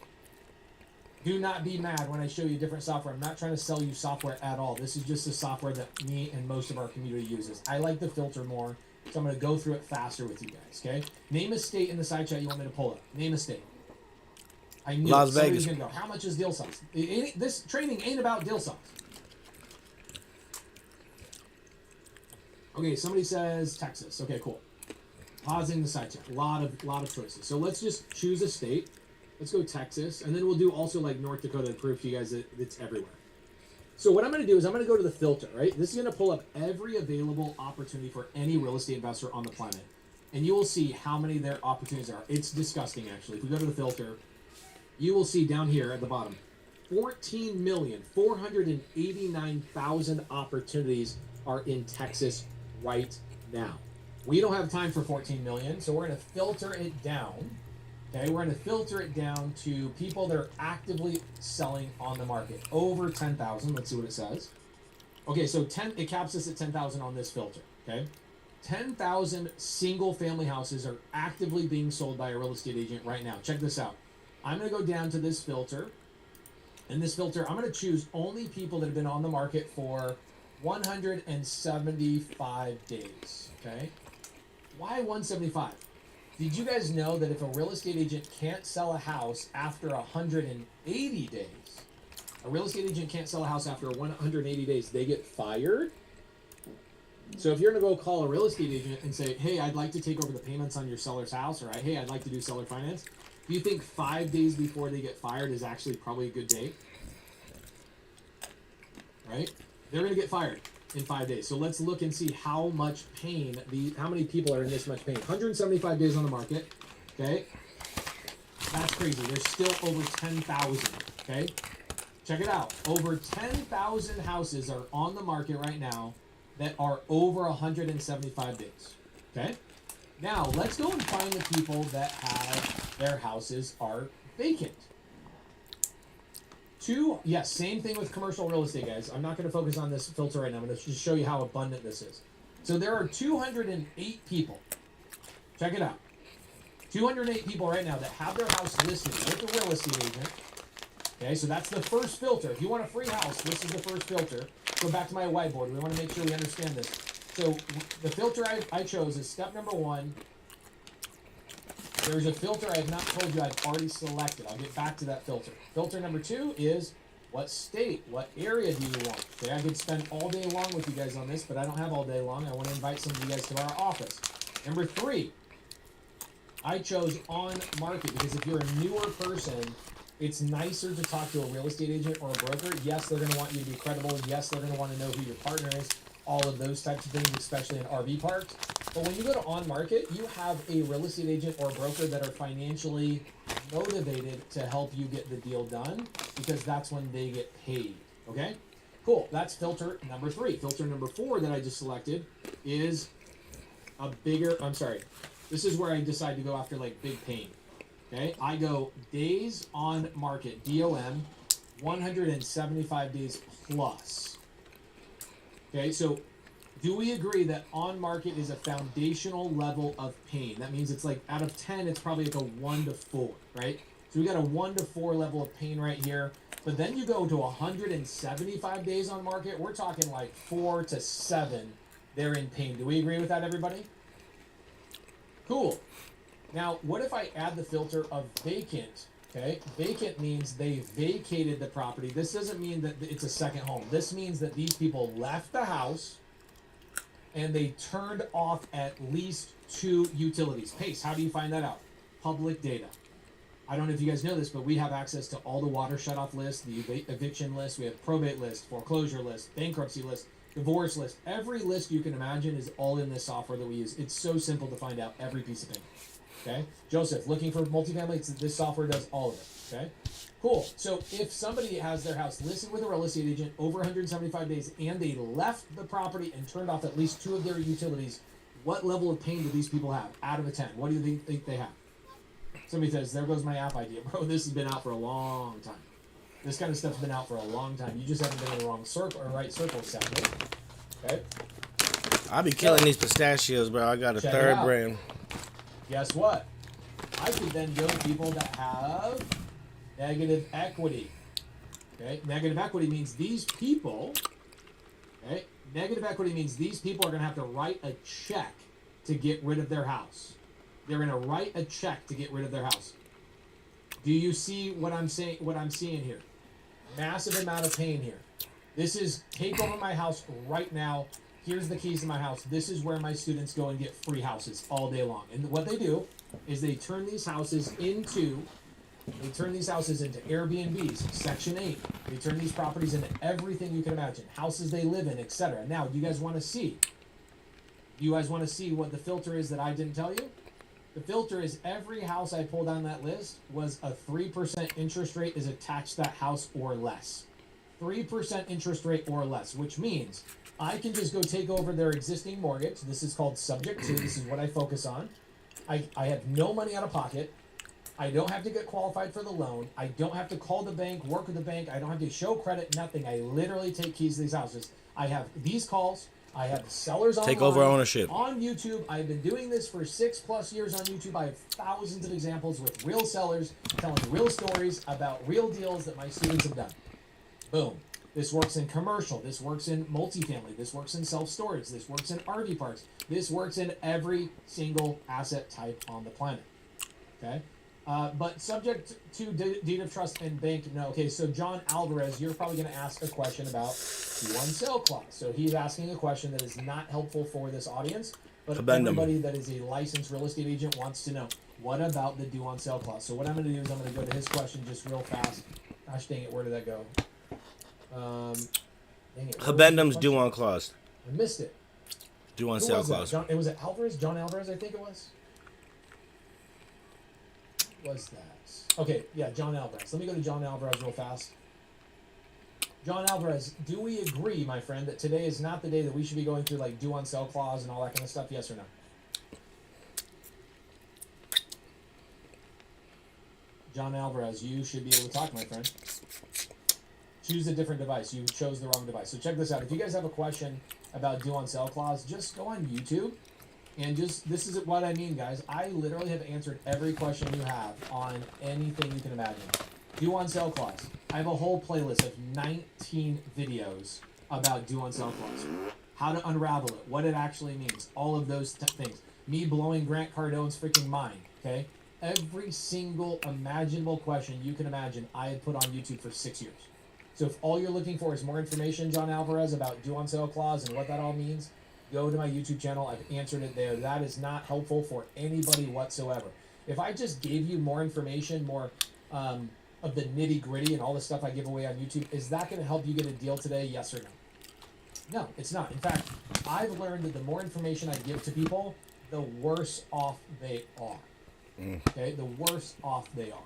do not be mad when I show you different software. I'm not trying to sell you software at all. This is just the software that me and most of our community uses. I like the filter more, so I'm going to go through it faster with you guys, okay? Name a state in the side chat you want me to pull up. Name a state. I knew
Las
somebody
Vegas.
was going to go, how much is deal size? This training ain't about deal size. Okay, somebody says Texas. Okay, cool. Pausing the side chat. A lot of choices. So let's just choose a state. Let's go Texas, and then we'll do also like North Dakota to prove to you guys that it's everywhere. So what I'm going to do is I'm going to go to the filter, right? This is going to pull up every available opportunity for any real estate investor on the planet. And you will see how many their opportunities are. It's disgusting, actually. If we go to the filter, you will see down here at the bottom, 14,489,000 opportunities are in Texas right now. We don't have time for 14 million, so we're going to filter it down. Okay, we're going to filter it down to people that are actively selling on the market. Over 10,000. Let's see what it says. Okay, so it caps us at 10,000 on this filter. Okay, 10,000 single family houses are actively being sold by a real estate agent right now. Check this out. I'm going to go down to this filter. In this filter, I'm going to choose only people that have been on the market for 175 days. Okay, why 175? Did you guys know that if a real estate agent can't sell a house after 180 days, a real estate agent can't sell a house after 180 days, they get fired? So if you're going to go call a real estate agent and say, hey, I'd like to take over the payments on your seller's house, or hey, I'd like to do seller finance, do you think 5 days before they get fired is actually probably a good date? Right? They're going to get fired. in 5 days. So let's look and see how much pain, how many people are in this much pain. 175 days on the market, okay? That's crazy. There's still over 10,000, okay? Check it out. Over 10,000 houses are on the market right now that are over 175 days, okay? Now, let's go and find the people that have their houses are vacant. Yes, same thing with commercial real estate, guys. I'm not going to focus on this filter right now. I'm going to just show you how abundant this is. So there are 208 people. Check it out. 208 people right now that have their house listed with a real estate agent. Okay, so that's the first filter. If you want a free house, this is the first filter. Go back to my whiteboard. We want to make sure we understand this. So the filter I chose is step number 1. There's a filter I have not told you I've already selected. I'll get back to that filter. Filter number 2 is what state, what area do you want? Okay, I could spend all day long with you guys on this, but I don't have all day long. I want to invite some of you guys to our office. Number 3, I chose on market because if you're a newer person, it's nicer to talk to a real estate agent or a broker. Yes, they're going to want you to be credible. Yes, they're going to want to know who your partner is. All of those types of things, especially in RV parks. But when you go to on market, you have a real estate agent or broker that are financially motivated to help you get the deal done because that's when they get paid. Okay? Cool. That's filter number 3. Filter number 4 that I just selected is a bigger, this is where I decide to go after like big pain. Okay? I go days on market, DOM, 175 days plus. Okay, so do we agree that on market is a foundational level of pain? That means it's like out of 10, it's probably like a 1 to 4, right? So we got a 1 to 4 level of pain right here. But then you go to 175 days on market, we're talking like 4 to 7, they're in pain. Do we agree with that, everybody? Cool. Now, what if I add the filter of vacant? Okay, vacant means they vacated the property. This doesn't mean that it's a second home. This means that these people left the house and they turned off at least 2 utilities. Pace, how do you find that out? Public data. I don't know if you guys know this, but we have access to all the water shutoff lists, the eviction list, we have probate list, foreclosure list, bankruptcy list, divorce list. Every list you can imagine is all in this software that we use. It's so simple to find out every piece of paper. Okay, Joseph, looking for multifamily, this software does all of it. Okay, cool. So if somebody has their house listed with a real estate agent over 175 days and they left the property and turned off at least 2 of their utilities, what level of pain do these people have out of a 10? What do you think they have? Somebody says, there goes my app idea. Bro, this has been out for a long time. This kind of stuff's been out for a long time. You just haven't been in the wrong circle or right circle, sadly. Okay?
I be killing these pistachios, bro. I got a
Check
third
it out.
brand.
Guess what? I could then go to people that have negative equity. Okay? Negative equity means these people, okay? Negative equity means these people are going to have to write a check to get rid of their house. They're going to write a check to get rid of their house. Do you see what I'm saying? What I'm seeing here? Massive amount of pain here. This is take over my house right now. Here's the keys to my house. This is where my students go and get free houses all day long. And what they do is they turn these houses into Airbnbs, Section 8. They turn these properties into everything you can imagine. Houses they live in, etc. Now, do you guys want to see? Do you guys want to see what the filter is that I didn't tell you? The filter is every house I pulled on that list was a 3% interest rate is attached to that house or less. 3% interest rate or less, which means I can just go take over their existing mortgage. This is called subject to. This is what I focus on. I have no money out of pocket. I don't have to get qualified for the loan. I don't have to call the bank, work with the bank. I don't have to show credit, nothing. I literally take keys to these houses. I have these calls. I have sellers online.
Take over ownership.
On YouTube. I've been doing this for 6+ years on YouTube. I have thousands of examples with real sellers telling real stories about real deals that my students have done. Boom. This works in commercial. This works in multifamily. This works in self-storage. This works in RV parks. This works in every single asset type on the planet. Okay? But subject to deed of trust and bank, no. Okay, so John Alvarez, you're probably going to ask a question about the one sale clause. So he's asking a question that is not helpful for this audience, but everybody that is a licensed real estate agent wants to know, what about the due on sale clause? So what I'm going to do is I'm going to go to his question just real fast. Gosh dang it, where did that go?
Habendum's due on clause.
I missed it.
Do on
Who
sale
was that?
clause.
Was it Alvarez? John Alvarez, I think it was. Was that? Okay, yeah, John Alvarez. Let me go to John Alvarez real fast. John Alvarez, do we agree, my friend, that today is not the day that we should be going through like due on sale clause and all that kind of stuff? Yes or no? John Alvarez, you should be able to talk, my friend. Choose a different device. You chose the wrong device. So check this out. If you guys have a question about due on sale clause, just go on YouTube and just, this is what I mean, guys. I literally have answered every question you have on anything you can imagine. Due on sale clause. I have a whole playlist of 19 videos about due on sale clause. How to unravel it, what it actually means, all of those things. Me blowing Grant Cardone's freaking mind, okay? Every single imaginable question you can imagine, I have put on YouTube for 6 years. So if all you're looking for is more information, John Alvarez, about due on sale clause and what that all means, go to my YouTube channel. I've answered it there. That is not helpful for anybody whatsoever. If I just gave you more information, more of the nitty gritty and all the stuff I give away on YouTube, is that going to help you get a deal today? Yes or no? No, it's not. In fact, I've learned that the more information I give to people, the worse off they are. Okay, the worse off they are.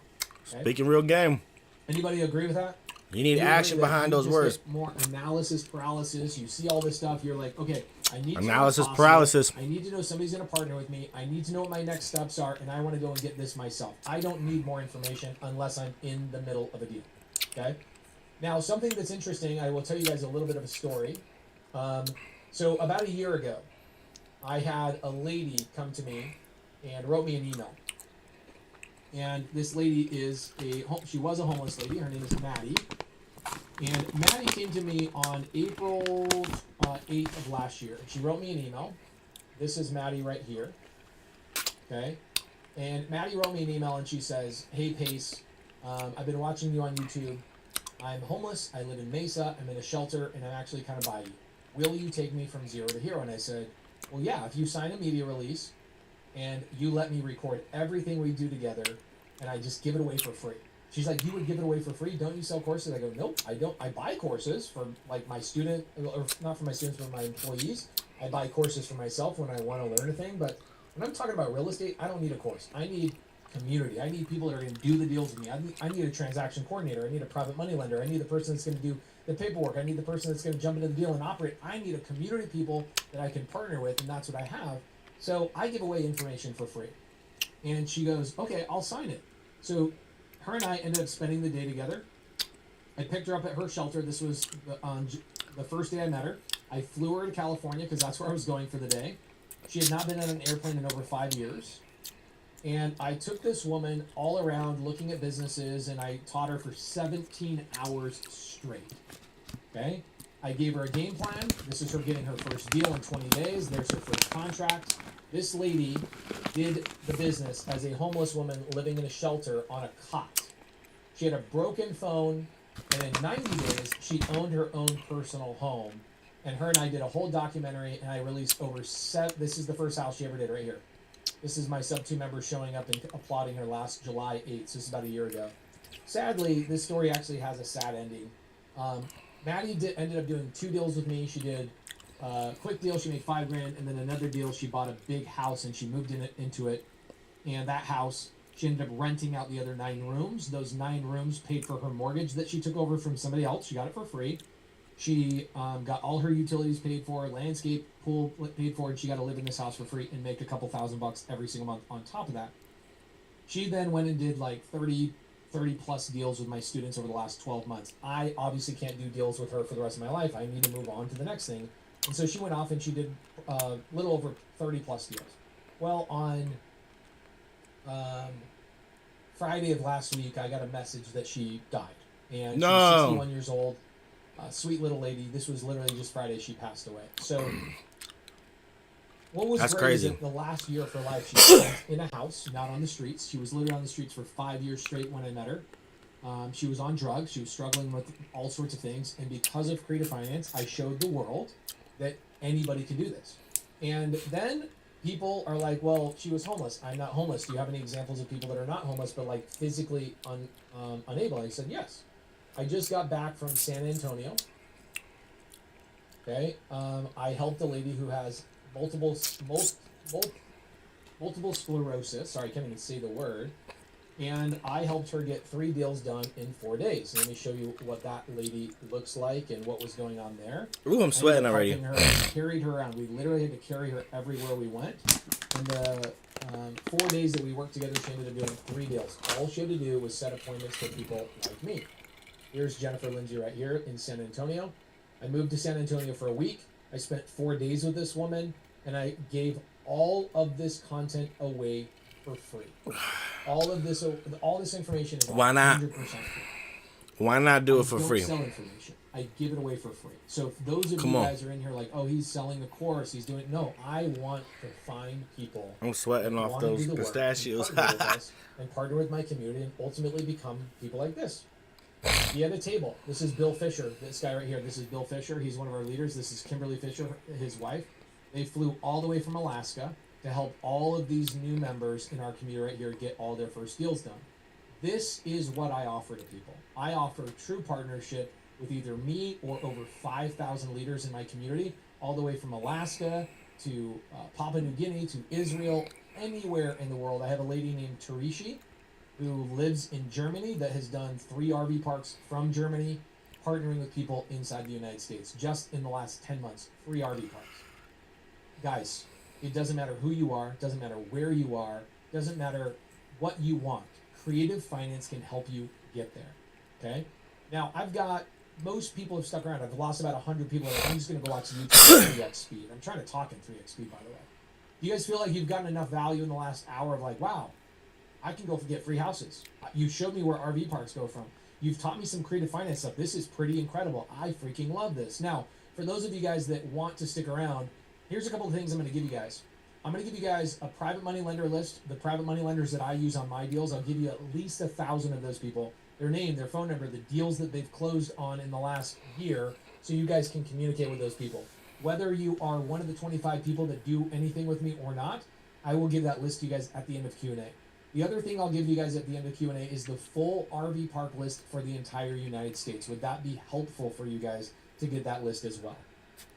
Okay?
Speaking real game.
Anybody agree with that?
You need action behind those words.
More analysis paralysis. You see all this stuff. You're like, okay, I need
Analysis
to know
paralysis.
I need to know somebody's going to partner with me. I need to know what my next steps are, and I want to go and get this myself. I don't need more information unless I'm in the middle of a deal. Okay. Now, something that's interesting. I will tell you guys a little bit of a story. So about a year ago, I had a lady come to me and wrote me an email. And this lady she was a homeless lady. Her name is Maddie. And Maddie came to me on April 8th of last year. She wrote me an email. This is Maddie right here. Okay. And Maddie wrote me an email and she says, "Hey Pace, I've been watching you on YouTube. I'm homeless. I live in Mesa. I'm in a shelter and I'm actually kind of by you. Will you take me from zero to hero?" And I said, "Well, yeah, if you sign a media release and you let me record everything we do together and I just give it away for free." She's like, "You would give it away for free? Don't you sell courses?" I go, "Nope, I don't. I buy courses for like my student, or not for my students, but my employees. I buy courses for myself when I want to learn a thing. But when I'm talking about real estate, I don't need a course. I need community. I need people that are going to do the deals with me. I need a transaction coordinator. I need a private money lender. I need the person that's going to do the paperwork. I need the person that's going to jump into the deal and operate. I need a community of people that I can partner with, and that's what I have. So I give away information for free." And she goes, "Okay, I'll sign it." So her and I ended up spending the day together. I picked her up at her shelter. This was on the first day I met her. I flew her to California because that's where I was going for the day. She had not been on an airplane in over 5 years. And I took this woman all around looking at businesses, and I taught her for 17 hours straight. Okay? I gave her a game plan. This is her getting her first deal in 20 days. There's her first contract. This lady did the business as a homeless woman living in a shelter on a cot. She had a broken phone, and in 90 days, she owned her own personal home. And her and I did a whole documentary, and I released over this is the first house she ever did right here. This is my sub-2 member showing up and applauding her last July 8th. So this is about a year ago. Sadly, this story actually has a sad ending. Maddie ended up doing 2 deals with me. She did a quick deal, she made $5,000, and then another deal, she bought a big house and she moved into it. And that house, she ended up renting out the other 9 rooms. Those 9 rooms paid for her mortgage that she took over from somebody else. She got it for free. She got all her utilities paid for, landscape, pool paid for, and she got to live in this house for free and make a couple $1,000 every single month on top of that. She then went and did like 30 plus deals with my students over the last 12 months. I obviously can't do deals with her for the rest of my life. I need to move on to the next thing. And so she went off and she did a little over 30 plus deals. Well, on Friday of last week, I got a message that she died. And she was 61 years old. Sweet little lady. This was literally just Friday she passed away. So what was great
crazy.
is that the last year of her life she spent in a house, not on the streets. She was literally on the streets for 5 years straight when I met her. She was on drugs. She was struggling with all sorts of things. And because of creative finance, I showed the world that anybody can do this. And then people are like, "Well, she was homeless." I'm not homeless. Do you have any examples of people that are not homeless but like physically unable? I said, yes. I just got back from San Antonio. Okay. I helped a lady who has multiple sclerosis. Sorry, I can't even say the word. And I helped her get 3 deals done in 4 days. Let me show you what that lady looks like and what was going on there.
Ooh, I'm sweating already.
Carried her around. We literally had to carry her everywhere we went. In the 4 days that we worked together, she ended up doing 3 deals. All she had to do was set appointments for people like me. Here's Jennifer Lindsay right here in San Antonio. I moved to San Antonio for a week. I spent 4 days with this woman, and I gave all of this content away for free. All this information is
Why not?
100% free.
Why not do it for free?
I don't sell information. I give it away for free. So if those of you guys are in here like, oh, he's selling a course, he's doing... No, I want to find people...
I'm sweating off those pistachios.
And partner with my community and ultimately become people like this. Be at a table. This is Bill Fisher. This guy right here. This is Bill Fisher. He's one of our leaders. This is Kimberly Fisher, his wife. They flew all the way from Alaska to help all of these new members in our community right here get all their first deals done. This is what I offer to people. I offer true partnership with either me or over 5,000 leaders in my community, all the way from Alaska to Papua New Guinea to Israel, anywhere in the world. I have a lady named Tarishi who lives in Germany that has done 3 RV parks from Germany, partnering with people inside the United States. Just in the last 10 months, 3 RV parks. Guys, it doesn't matter who you are, doesn't matter where you are, doesn't matter what you want. Creative finance can help you get there, okay? Now, most people have stuck around. I've lost about 100 people. I'm just going to go watch YouTube at 3x speed. I'm trying to talk in 3x speed, by the way. Do you guys feel like you've gotten enough value in the last hour of like, wow, I can go get free houses. You showed me where RV parks go from. You've taught me some creative finance stuff. This is pretty incredible. I freaking love this. Now, for those of you guys that want to stick around, here's a couple of things I'm going to give you guys. I'm going to give you guys a private money lender list. The private money lenders that I use on my deals, I'll give you at least 1,000 of those people. Their name, their phone number, the deals that they've closed on in the last year, so you guys can communicate with those people. Whether you are one of the 25 people that do anything with me or not, I will give that list to you guys at the end of Q&A. The other thing I'll give you guys at the end of Q&A is the full RV park list for the entire United States. Would that be helpful for you guys to get that list as well?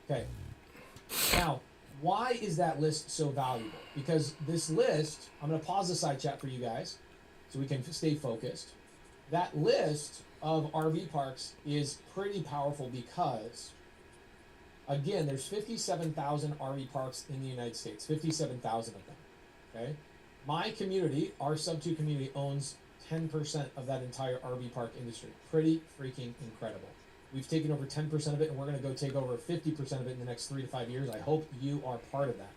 Okay. Now, why is that list so valuable? Because this list, I'm going to pause the side chat for you guys so we can stay focused. That list of RV parks is pretty powerful because, again, there's 57,000 RV parks in the United States, 57,000 of them, okay? My community, our Sub-2 community, owns 10% of that entire RV park industry. Pretty freaking incredible. We've taken over 10% of it, and we're going to go take over 50% of it in the next 3 to 5 years. I hope you are part of that.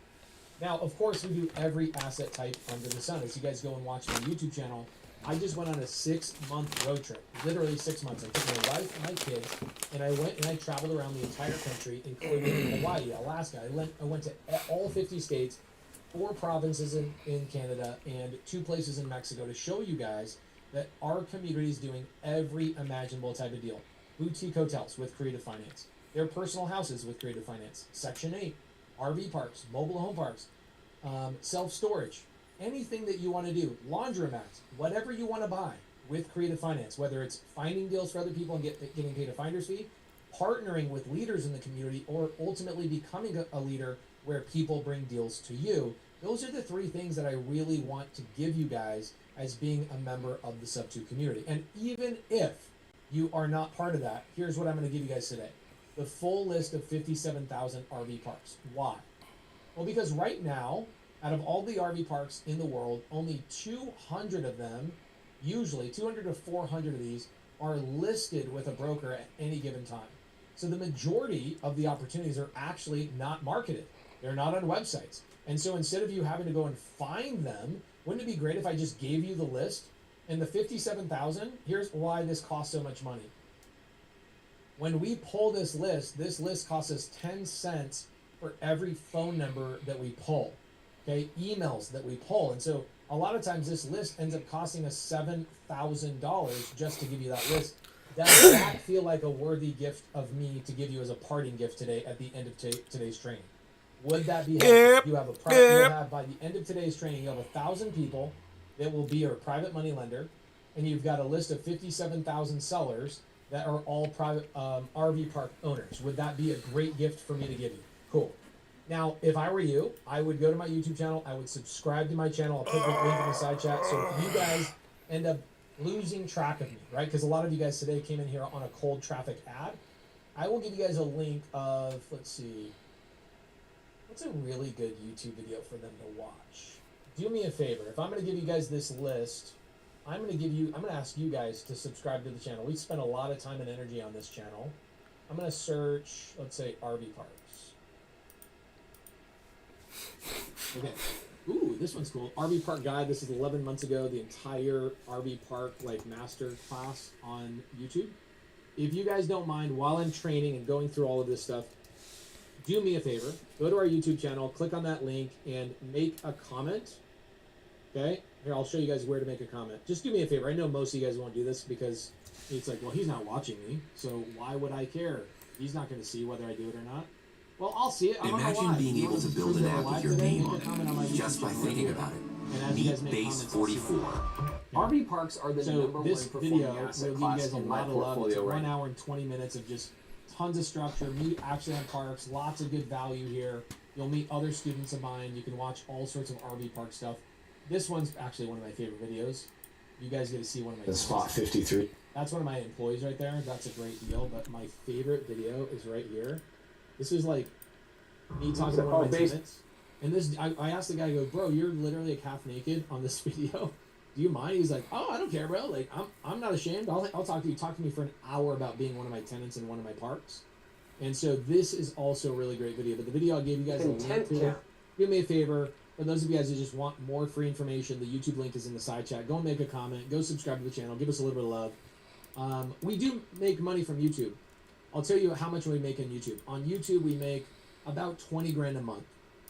Now, of course, we do every asset type under the sun. As you guys go and watch my YouTube channel, I just went on a 6-month road trip. Literally 6 months. I took my wife and my kids, and I went and I traveled around the entire country, including Hawaii, Alaska. I went to all 50 states, 4 provinces in Canada, and 2 places in Mexico to show you guys that our community is doing every imaginable type of deal. Boutique hotels with creative finance. Their personal houses with creative finance. Section 8. RV parks. Mobile home parks. Self-storage. Anything that you want to do. Laundromats. Whatever you want to buy with creative finance. Whether it's finding deals for other people and getting paid a finder's fee. Partnering with leaders in the community. Or ultimately becoming a leader where people bring deals to you. Those are the 3 things that I really want to give you guys as being a member of the Sub-2 community. And even if you are not part of that, here's what I'm going to give you guys today. The full list of 57,000 RV parks. Why? Well, because right now, out of all the RV parks in the world, only 200 of them, usually 200 to 400 of these, are listed with a broker at any given time. So the majority of the opportunities are actually not marketed. They're not on websites. And so instead of you having to go and find them, wouldn't it be great if I just gave you the list? And the 57,000, here's why this costs so much money. When we pull this list costs us 10 cents for every phone number that we pull, okay? Emails that we pull. And so a lot of times this list ends up costing us $7,000 just to give you that list. Does that feel like a worthy gift of me to give you as a parting gift today at the end of today's training? Would that be helpful? You have you'll have, by the end of today's training, you have 1,000 people that will be your private money lender, and you've got a list of 57,000 sellers that are all private RV park owners. Would that be a great gift for me to give you? Cool. Now, if I were you, I would go to my YouTube channel. I would subscribe to my channel. I'll put the link in the side chat. So if you guys end up losing track of me, right? Because a lot of you guys today came in here on a cold traffic ad. I will give you guys a link of, let's see, what's a really good YouTube video for them to watch? Do me a favor. If I'm going to give you guys this list, I'm going to ask you guys to subscribe to the channel. We spend a lot of time and energy on this channel. I'm going to search, let's say, RV parks. Okay. Ooh, this one's cool. RV park guide. This is 11 months ago. The entire RV park master class on YouTube. If you guys don't mind, while I'm training and going through all of this stuff, do me a favor. Go to our YouTube channel, click on that link, and make a comment. Okay? Here, I'll show you guys where to make a comment. Just do me a favor. I know most of you guys won't do this because it's like, well, he's not watching me, so why would I care? He's not going to see whether I do it or not. Well, I'll see it.
Imagine being able to build an app with your name on it just by thinking about it. Meet Pace 44.
RV parks are the number one
this
performing
video will
asset
give you
class
guys a
in my
lot of love. It's
portfolio right
1
now.
hour and 20 minutes of just tons of structure. Me actually on parks, lots of good value here. You'll meet other students of mine. You can watch all sorts of RV park stuff. This one's actually one of my favorite videos. You guys get to see one of my
The spot 53.
That's one of my employees right there. That's a great deal. But my favorite video is right here. This is like me talking to one of my tenants. And this, I asked the guy, I go, bro, you're literally like half naked on this video. Do you mind? He's like, oh, I don't care, bro. Like, I'm not ashamed. I'll talk to you. Talk to me for an hour about being one of my tenants in one of my parks. And so this is also a really great video. But the video I gave you guys a link to. Do me a favor. For those of you guys who just want more free information, the YouTube link is in the side chat. Go and make a comment. Go subscribe to the channel. Give us a little bit of love. We do make money from YouTube. I'll tell you how much we make on YouTube. On YouTube, we make about 20 grand a month.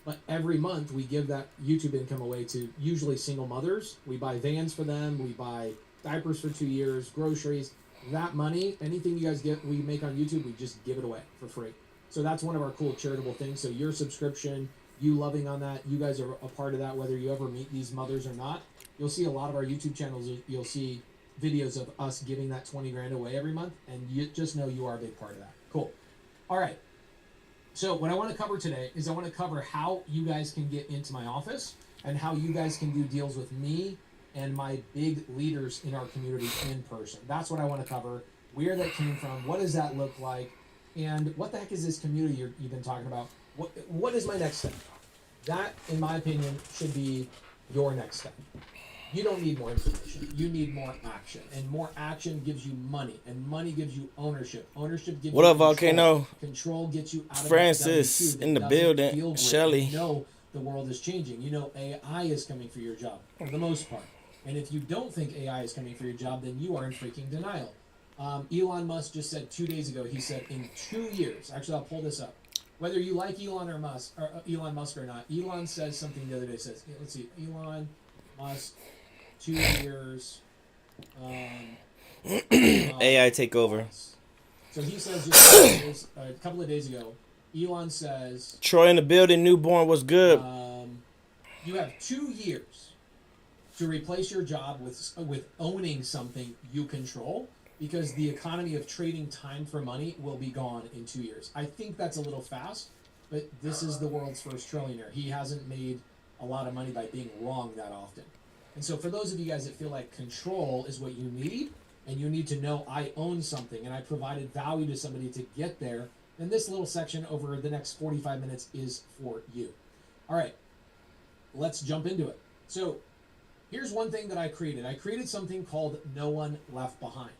But every month, we give that YouTube income away to usually single mothers. We buy vans for them. We buy diapers for 2 years, groceries. That money, anything you guys get, we make on YouTube, we just give it away for free. So that's one of our cool charitable things. So your subscription, you loving on that, you guys are a part of that, whether you ever meet these mothers or not. You'll see a lot of our YouTube channels, you'll see videos of us giving that 20 grand away every month, and you just know you are a big part of that. Cool. All right. So what I want to cover today is I want to cover how you guys can get into my office and how you guys can do deals with me and my big leaders in our community in person. That's what I want to cover, where that came from, what does that look like, and what the heck is this community you've been talking about? What is my next step? That, in my opinion, should be your next step. You don't need more information. You need more action. And more action gives you money. And money gives you ownership. Ownership gives
What
you
up, Volcano?
Control gets you out of
Francis
that W2 that
in the
doesn't feel
building.
great.
Shelly.
You know the world is changing. You know AI is coming for your job, for the most part. And if you don't think AI is coming for your job, then you are in freaking denial. Elon Musk just said 2 days ago, he said in 2 years, actually I'll pull this up, whether you like Elon Musk or not, Elon says something the other day, says, let's see, Elon Musk, 2 years,
AI take over.
So he says just a couple of days ago, Elon says,
Troy in the building, newborn, was good.
you have 2 years to replace your job with owning something you control, because the economy of trading time for money will be gone in 2 years. I think that's a little fast, but this is the world's first trillionaire. He hasn't made a lot of money by being wrong that often. And so for those of you guys that feel like control is what you need, and you need to know I own something and I provided value to somebody to get there, then this little section over the next 45 minutes is for you. All right, let's jump into it. So here's one thing that I created. I created something called No One Left Behind.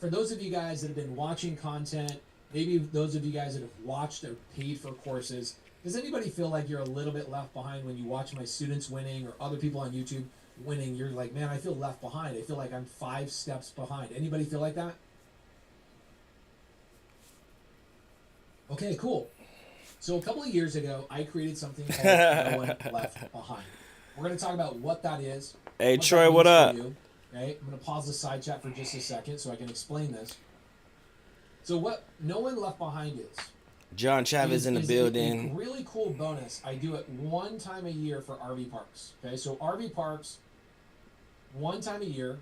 For those of you guys that have been watching content, maybe those of you guys that have watched or paid for courses, does anybody feel like you're a little bit left behind when you watch my students winning or other people on YouTube winning? You're like, man, I feel left behind. I feel like I'm 5 steps behind. Anybody feel like that? Okay, cool. So a couple of years ago, I created something called No One Left Behind. We're going to talk about what that is.
Hey,
what
Troy,
that
what
means
up?
for you. Okay, I'm going to pause the side chat for just a second so I can explain this. So what No One Left Behind is
John Chavez in the
a
building.
really cool bonus. I do it 1 time a year for RV parks. Okay, so RV parks, 1 time a year,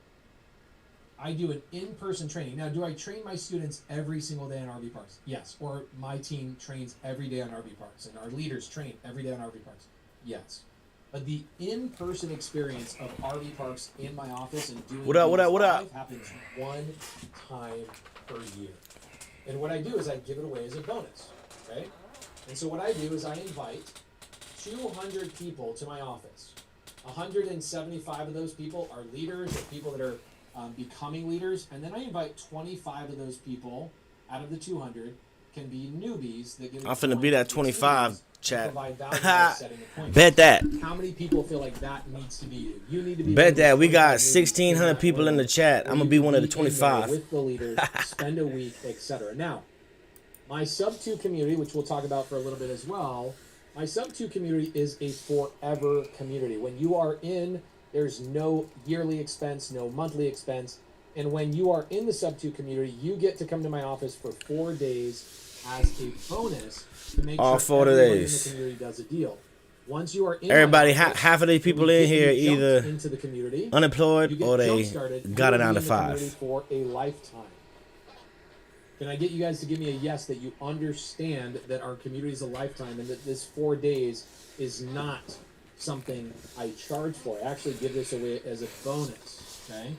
I do an in-person training. Now, do I train my students every single day on RV parks? Yes. Or my team trains every day on RV parks, and our leaders train every day on RV parks? Yes. But the in-person experience of RV parks in my office and doing
What up, what up, what up?
live happens one time per year. And what I do is I give it away as a bonus, okay? And so what I do is I invite 200 people to my office. 175 of those people are leaders or people that are becoming leaders, and then I invite 25 of those people out of the 200 can be newbies that get.
I'm finna be that 25, chat.
Bet
Bet that.
How many people feel like that needs to be you? You need to be.
Bet that. We got
1,600
1,600 people in the chat. I'm gonna be one of the 25.
With the leaders, spend a week, etc. Now, my sub 2 community, which we'll talk about for a little bit as well. My sub 2 community is a forever community. When you are in, there's no yearly expense, no monthly expense. And when you are in the sub 2 community, you get to come to my office for 4 days as a bonus to make
All
sure
4
everyone
days.
in the community does a deal. Once you are in
Everybody,
my office,
half of these people
we
in
get
here
you jumped
either
into the community, you
unemployed
get
or they
jump-started,
got a
you'll
9
be
to
in the community
5.
for a lifetime. Can I get you guys to give me a yes that you understand that our community is a lifetime and that this 4 days is not something I charge for? I actually give this away as a bonus, okay?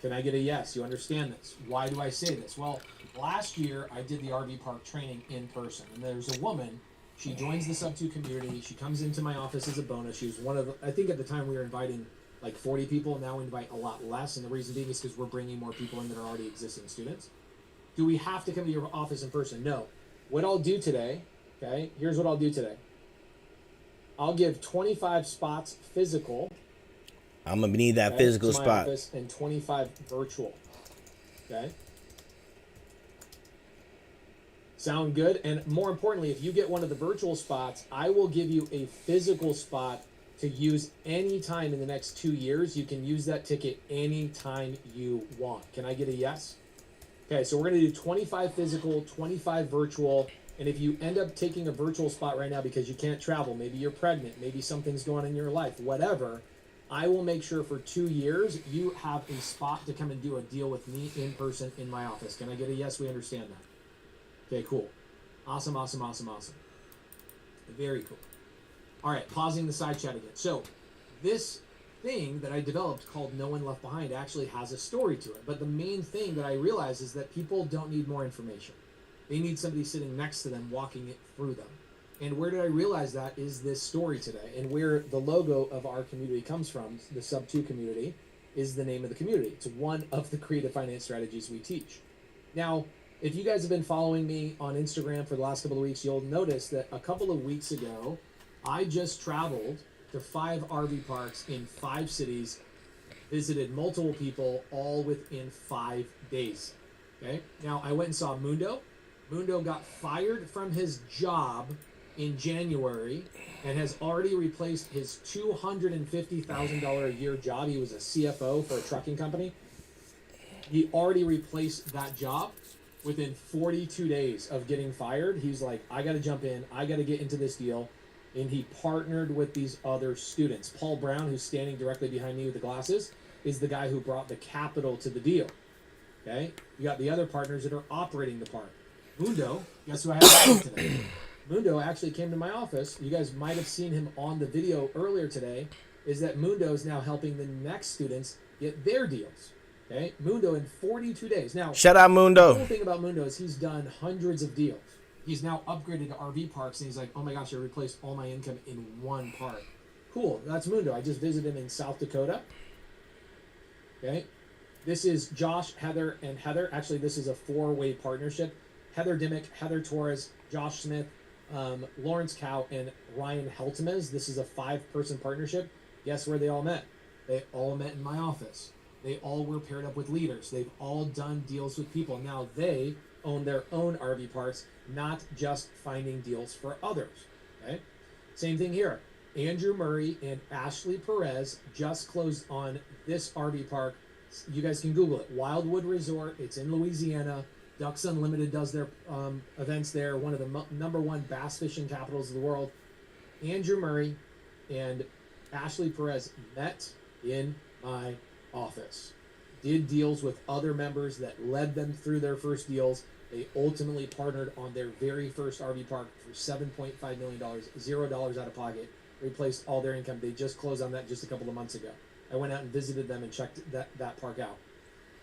Can I get a yes? You understand this? Why do I say this? Well, last year I did the RV park training in person, and there's a woman, she joins the sub 2 community, she comes into my office as a bonus. She was one of, I think at the time we were inviting like 40 people, now we invite a lot less, and the reason being is because we're bringing more people in that are already existing students. Do we have to come to your office in person? No. What I'll do today, okay, here's what I'll do today. I'll give 25 spots physical.
I'm gonna need that
Okay,
physical
to my
spot.
office, and 25 virtual. Okay. Sound good? And more importantly, if you get one of the virtual spots, I will give you a physical spot to use anytime in the next 2 years. You can use that ticket anytime you want. Can I get a yes? Okay, so we're going to do 25 physical, 25 virtual. And if you end up taking a virtual spot right now because you can't travel, maybe you're pregnant, maybe something's going on in your life, whatever, I will make sure for 2 years you have a spot to come and do a deal with me in person in my office. Can I get a yes? We understand that. Okay, cool. Awesome, awesome, awesome, awesome. Very cool. All right, pausing the side chat again. So this thing that I developed called No One Left Behind actually has a story to it. But the main thing that I realize is that people don't need more information. They need somebody sitting next to them, walking it through them. And where did I realize that is this story today. And where the logo of our community comes from, the Sub 2 community, is the name of the community. It's one of the creative finance strategies we teach. Now, if you guys have been following me on Instagram for the last couple of weeks, you'll notice that a couple of weeks ago, I just traveled to 5 RV parks in 5 cities, visited multiple people, all within 5 days. Okay? Now, I went and saw Mundo. Mundo got fired from his job in January and has already replaced his $250,000 a year job. He was a CFO for a trucking company. He already replaced that job within 42 days of getting fired. He's like, I got to jump in. I got to get into this deal. And he partnered with these other students. Paul Brown, who's standing directly behind me with the glasses, is the guy who brought the capital to the deal. Okay? You got the other partners that are operating the park. Mundo, guess who I have today? Mundo actually came to my office. You guys might have seen him on the video earlier today. Is that Mundo is now helping the next students get their deals. Okay? Mundo in 42 days. Now,
Shout out
the
Mundo.
cool thing about Mundo is he's done hundreds of deals. He's now upgraded to RV parks, and he's like, oh my gosh, I replaced all my income in one park. Cool, that's Mundo. I just visited him in South Dakota. Okay, this is Josh, Heather, and Heather. Actually, this is a 4-way partnership. Heather Dimmick, Heather Torres, Josh Smith, Lawrence Cow, and Ryan Heltemez. This is a 5-person partnership. Guess where they all met? They all met in my office. They all were paired up with leaders. They've all done deals with people. Now they own their own RV parks, not just finding deals for others. Okay? Same thing here. Andrew Murray and Ashley Perez just closed on this RV park. You guys can Google it. Wildwood Resort. It's in Louisiana. Ducks Unlimited does their events there. One of the #1 bass fishing capitals of the world. Andrew Murray and Ashley Perez met in my office. did deals with other members that led them through their first deals. They ultimately partnered on their very first RV park for $7.5 million, $0 out of pocket, replaced all their income. They just closed on that just a couple of months ago. I went out and visited them and checked that park out.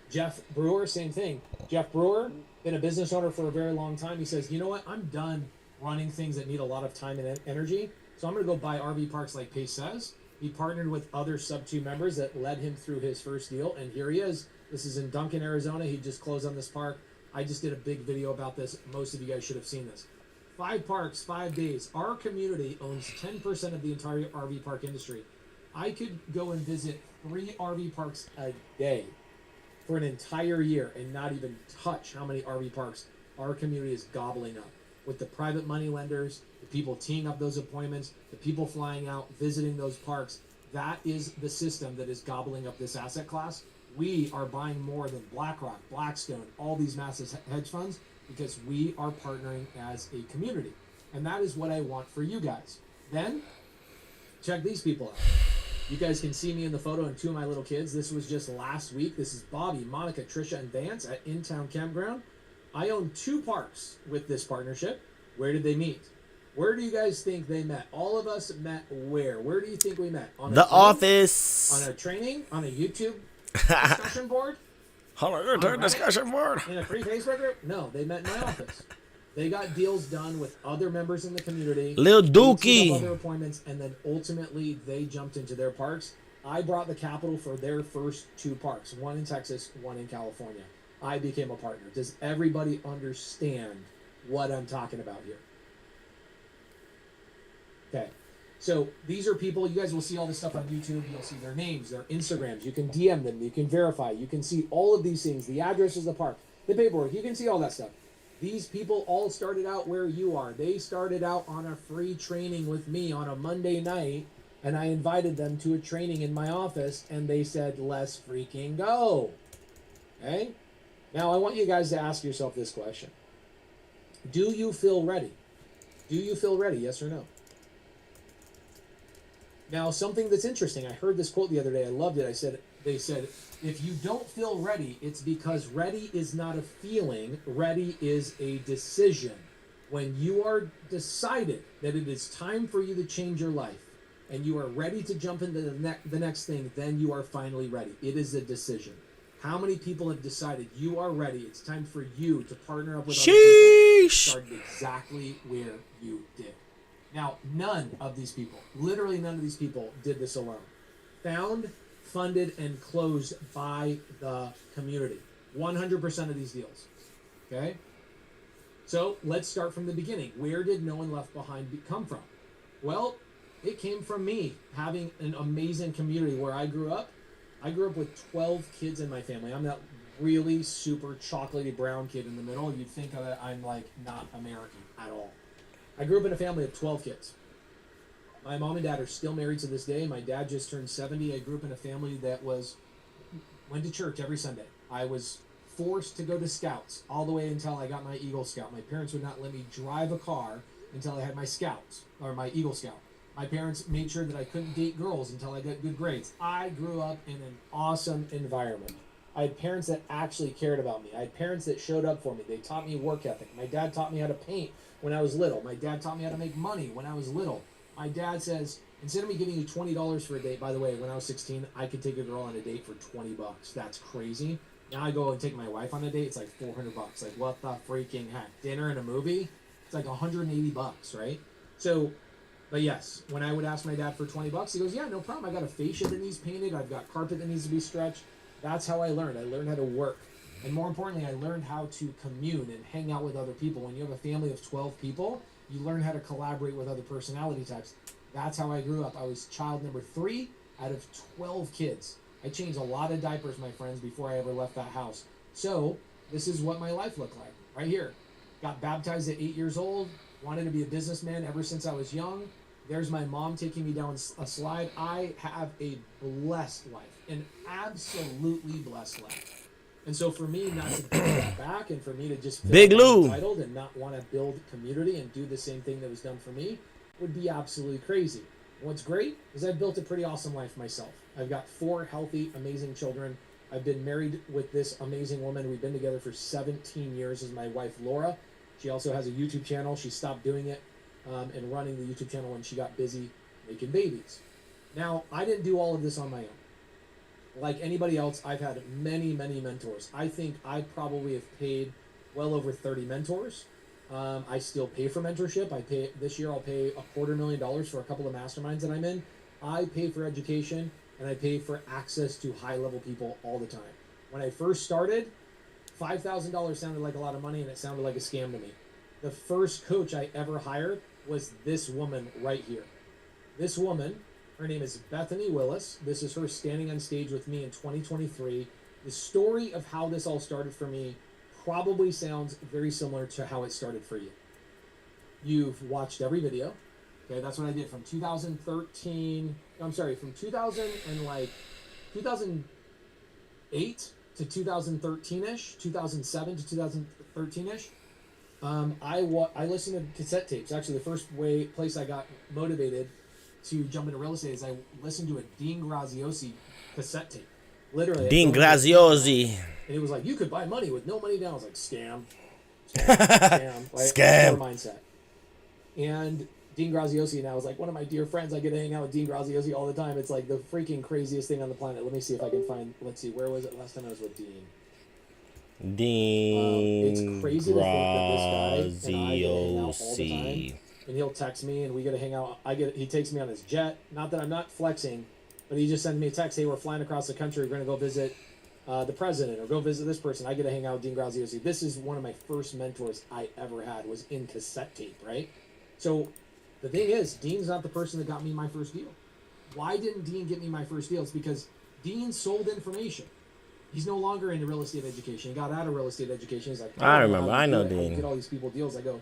Jeff Brewer, same thing. Jeff Brewer, been a business owner for a very long time. He says, you know what? I'm done running things that need a lot of time and energy. So I'm going to go buy RV parks like Pace says. He partnered with other Sub2 members that led him through his first deal. And here he is. This is in Duncan, Arizona. He just closed on this park. I just did a big video about this. Most of you guys should have seen this. 5 parks, 5 days. Our community owns 10% of the entire RV park industry. I could go and visit 3 RV parks a day for an entire year and not even touch how many RV parks our community is gobbling up. With the private money lenders, the people teeing up those appointments, the people flying out, visiting those parks, that is the system that is gobbling up this asset class. We are buying more than BlackRock, Blackstone, all these massive hedge funds because we are partnering as a community. And that is what I want for you guys. Then, check these people out. You guys can see me in the photo and 2 of my little kids. This was just last week. This is Bobby, Monica, Trisha, and Vance at In-Town Campground. I own 2 parks with this partnership. Where did they meet? Where do you guys think they met? All of us met where? Where do you think we met? On
The
training?
office.
On a training? On a YouTube discussion board?
On a YouTube discussion board.
In a free Facebook group? No, they met in my office. They got deals done with other members in the community.
Lil
They
Dookie.
teed up other appointments, and then ultimately they jumped into their parks. I brought the capital for their first 2 parks, one in Texas, one in California. I became a partner. Does everybody understand what I'm talking about here? Okay. So these are people, you guys will see all this stuff on YouTube. You'll see their names, their Instagrams. You can DM them. You can verify. You can see all of these things, the addresses of the park, the paperwork. You can see all that stuff. These people all started out where you are. They started out on a free training with me on a Monday night, and I invited them to a training in my office, and they said, let's freaking go. Okay? Now, I want you guys to ask yourself this question. Do you feel ready? Do you feel ready, yes or no? Now, something that's interesting, I heard this quote the other day. I loved it. They said, if you don't feel ready, it's because ready is not a feeling. Ready is a decision. When you are decided that it is time for you to change your life and you are ready to jump into the next thing, then you are finally ready. It is a decision. How many people have decided you are ready? It's time for you to partner up with other people. Started exactly where you did. Now, none of these people, literally none of these people did this alone. Found, funded, and closed by the community. 100% of these deals. Okay? So let's start from the beginning. Where did No One Left Behind come from? Well, it came from me having an amazing community where I grew up. I grew up with 12 kids in my family. I'm that really super chocolatey brown kid in the middle. You'd think that I'm like not American at all. I grew up in a family of 12 kids. My mom and dad are still married to this day. My dad just turned 70. I grew up in a family that went to church every Sunday. I was forced to go to Scouts all the way until I got my Eagle Scout. My parents would not let me drive a car until I had my Scouts, or my Eagle Scout. My parents made sure that I couldn't date girls until I got good grades. I grew up in an awesome environment. I had parents that actually cared about me. I had parents that showed up for me. They taught me work ethic. My dad taught me how to paint when I was little. My dad taught me how to make money when I was little. My dad says, instead of me giving you $20 for a date, by the way, when I was 16, I could take a girl on a date for $20. That's crazy. Now I go and take my wife on a date, it's like $400. Like, what the freaking heck? Dinner and a movie? It's like $180, right? So, but yes, when I would ask my dad for $20, he goes, yeah, no problem. I got a fascia that needs painted. I've got carpet that needs to be stretched. That's how I learned. I learned how to work. And more importantly, I learned how to commune and hang out with other people. When you have a family of 12 people, you learn how to collaborate with other personality types. That's how I grew up. I was child number 3 out of 12 kids. I changed a lot of diapers, my friends, before I ever left that house. So this is what my life looked like right here. Got baptized at 8 years old, wanted to be a businessman ever since I was young. There's my mom taking me down a slide. I have a blessed life, an absolutely blessed life. And so for me not to build that back and for me to just feel entitled and not want to build community and do the same thing that was done for me would be absolutely crazy. And what's great is I've built a pretty awesome life myself. I've got 4 healthy, amazing children. I've been married with this amazing woman. We've been together for 17 years. This is my wife, Laura. She also has a YouTube channel. She stopped doing it and running the YouTube channel when she got busy making babies. Now, I didn't do all of this on my own. Like anybody else, I've had many, many mentors. I think I probably have paid well over 30 mentors. I still pay for mentorship. This year I'll pay $250,000 for a couple of masterminds that I'm in. I pay for education and I pay for access to high-level people all the time. When I first started, $5,000 sounded like a lot of money and it sounded like a scam to me. The first coach I ever hired was this woman right here. This woman, her name is Bethany Willis. This is her standing on stage with me in 2023. The story of how this all started for me probably sounds very similar to how it started for you. You've watched every video. Okay, that's what I did from 2013. I'm sorry, from 2008 to 2013-ish, 2007 to 2013-ish. I listened to cassette tapes. Actually, the first place I got motivated to jump into real estate is I listened to a Dean Graziosi cassette tape. Literally.
Dean Graziosi.
And it was like, you could buy money with no money down. I was like, scam. Scam. Right?
Scam.
Mindset. And Dean Graziosi now is like one of my dear friends. I get to hang out with Dean Graziosi all the time. It's like the freaking craziest thing on the planet. Let me see if I can find, let's see, where was it last time I was with Dean? It's crazy to think that this guy and I get to hang out all the time. And he'll text me and we get to hang out. He takes me on his jet. Not that I'm not flexing, but he just sends me a text, hey, we're flying across the country. We're going to go visit the president or go visit this person. I get to hang out with Dean Graziosi. This is one of my first mentors I ever had, was in cassette tape, right? So the thing is, Dean's not the person that got me my first deal. Why didn't Dean get me my first deal? It's because Dean sold information. He's no longer into real estate education. He got out of real estate education. He's like,
I remember. I know Dean.
I get all these people deals. I go,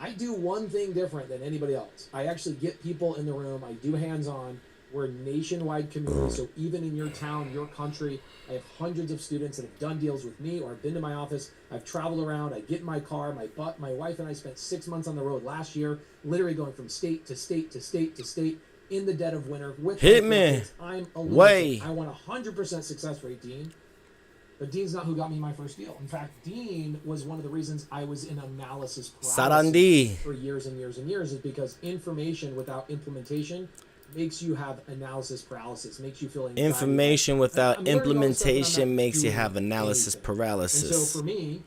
I do one thing different than anybody else. I actually get people in the room. I do hands-on. We're a nationwide community, so even in your town, your country, I have hundreds of students that have done deals with me or have been to my office. I've traveled around. I get in my car. My wife and I spent 6 months on the road last year, literally going from state to state to state to state in the dead of winter. With
Hit me.
I'm a
Way.
I want 100% success rate, Dean. But Dean's not who got me my first deal. In fact, Dean was one of the reasons I was in analysis paralysis for years and years and years, is because information without implementation makes you have analysis paralysis, makes you feel anxiety.
Information without implementation makes you have analysis paralysis.
And so for me,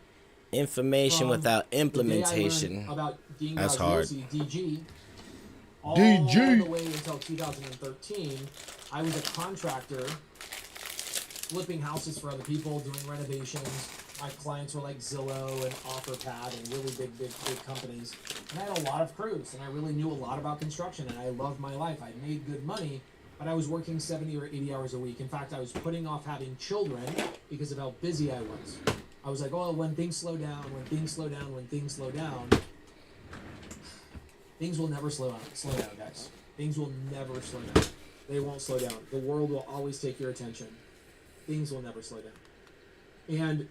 information without implementation,
about Dean
that's hard.
DG, all
DG.
the way until 2013, I was a contractor flipping houses for other people, doing renovations. My clients were like Zillow and OfferPad and really big companies. And I had a lot of crews, and I really knew a lot about construction, and I loved my life. I made good money, but I was working 70 or 80 hours a week. In fact, I was putting off having children because of how busy I was. I was like, oh, when things slow down, things will never slow down, guys. Things will never slow down. They won't slow down. The world will always take your attention. Things will never slow down. And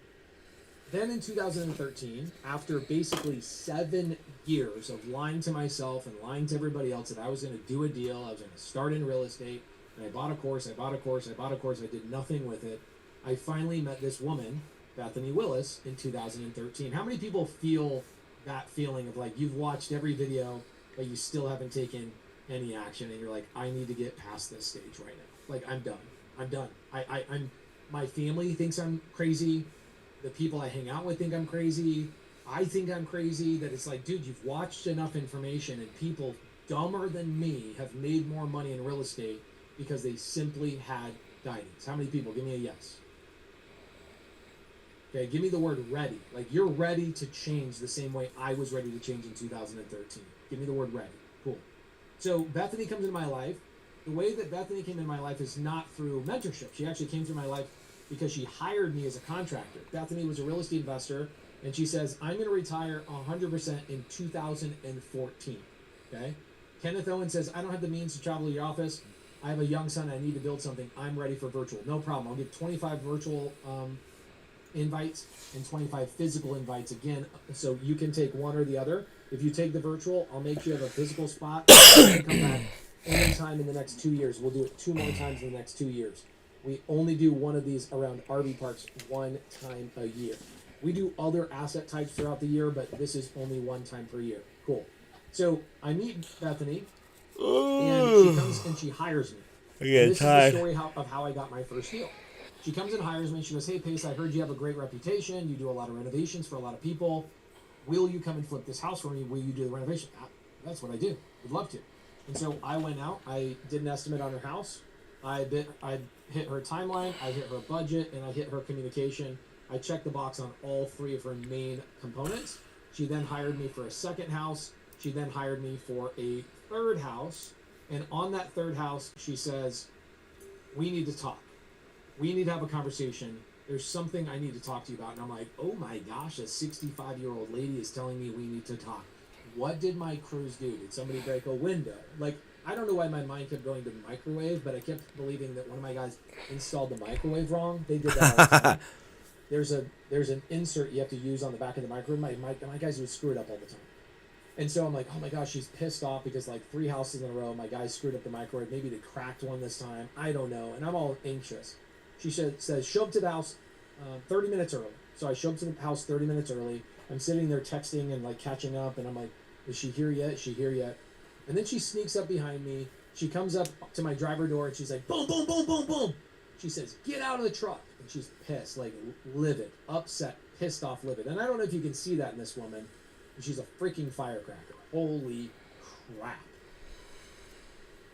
then in 2013, after basically 7 years of lying to myself and lying to everybody else that I was going to do a deal, I was going to start in real estate, and I bought a course, I did nothing with it. I finally met this woman, Bethany Willis, in 2013. How many people feel that feeling of like you've watched every video, but you still haven't taken any action, and you're like, I need to get past this stage right now. Like, I'm done. I'm my family thinks I'm crazy. The people I hang out with think I'm crazy. I think I'm crazy. That it's like, dude, you've watched enough information, and people dumber than me have made more money in real estate because they simply had guidance. How many people? Give me a yes. Okay, give me the word ready. Like, you're ready to change the same way I was ready to change in 2013. Give me the word ready. Cool. So Bethany comes into my life. The way that Bethany came into my life is not through mentorship. She actually came through my life because she hired me as a contractor. Bethany was a real estate investor, and she says, I'm going to retire 100% in 2014. Okay? Kenneth Owen says, I don't have the means to travel to your office. I have a young son. I need to build something. I'm ready for virtual. No problem. I'll give 25 virtual invites and 25 physical invites again, so you can take one or the other. If you take the virtual, I'll make sure you have a physical spot. You can come back anytime in the next 2 years. We'll do it 2 more times in the next 2 years. We only do one of these around RV parks one time a year. We do other asset types throughout the year, but this is only one time per year. Cool. So I meet Bethany, and she comes and she hires me. This is the story of how I got my first deal. She comes and hires me. She goes, "Hey, Pace, I heard you have a great reputation. You do a lot of renovations for a lot of people. Will you come and flip this house for me? Will you do the renovation?" That's what I do. Would love to. And so I went out. I did an estimate on her house. I hit her timeline. I hit her budget, and I hit her communication. I checked the box on all three of her main components. She then hired me for a second house. She then hired me for a third house. And on that third house, she says, "We need to talk. We need to have a conversation. There's something I need to talk to you about." And I'm like, oh my gosh, a 65-year-old lady is telling me we need to talk. What did my crews do? Did somebody break a window? Like, I don't know why my mind kept going to the microwave, but I kept believing that one of my guys installed the microwave wrong. They did that all the time. There's an insert you have to use on the back of the microwave. My guys would screw it up all the time. And so I'm like, oh my gosh, she's pissed off because like 3 houses in a row, my guys screwed up the microwave. Maybe they cracked one this time. I don't know. And I'm all anxious. She says, show up to the house 30 minutes early. So I show up to the house 30 minutes early. I'm sitting there texting and like catching up. And I'm like, is she here yet? Is she here yet? And then she sneaks up behind me. She comes up to my driver door and she's like, boom, boom, boom, boom, boom. She says, get out of the truck. And she's pissed, like livid, upset, pissed off, livid. And I don't know if you can see that in this woman. She's a freaking firecracker. Holy crap.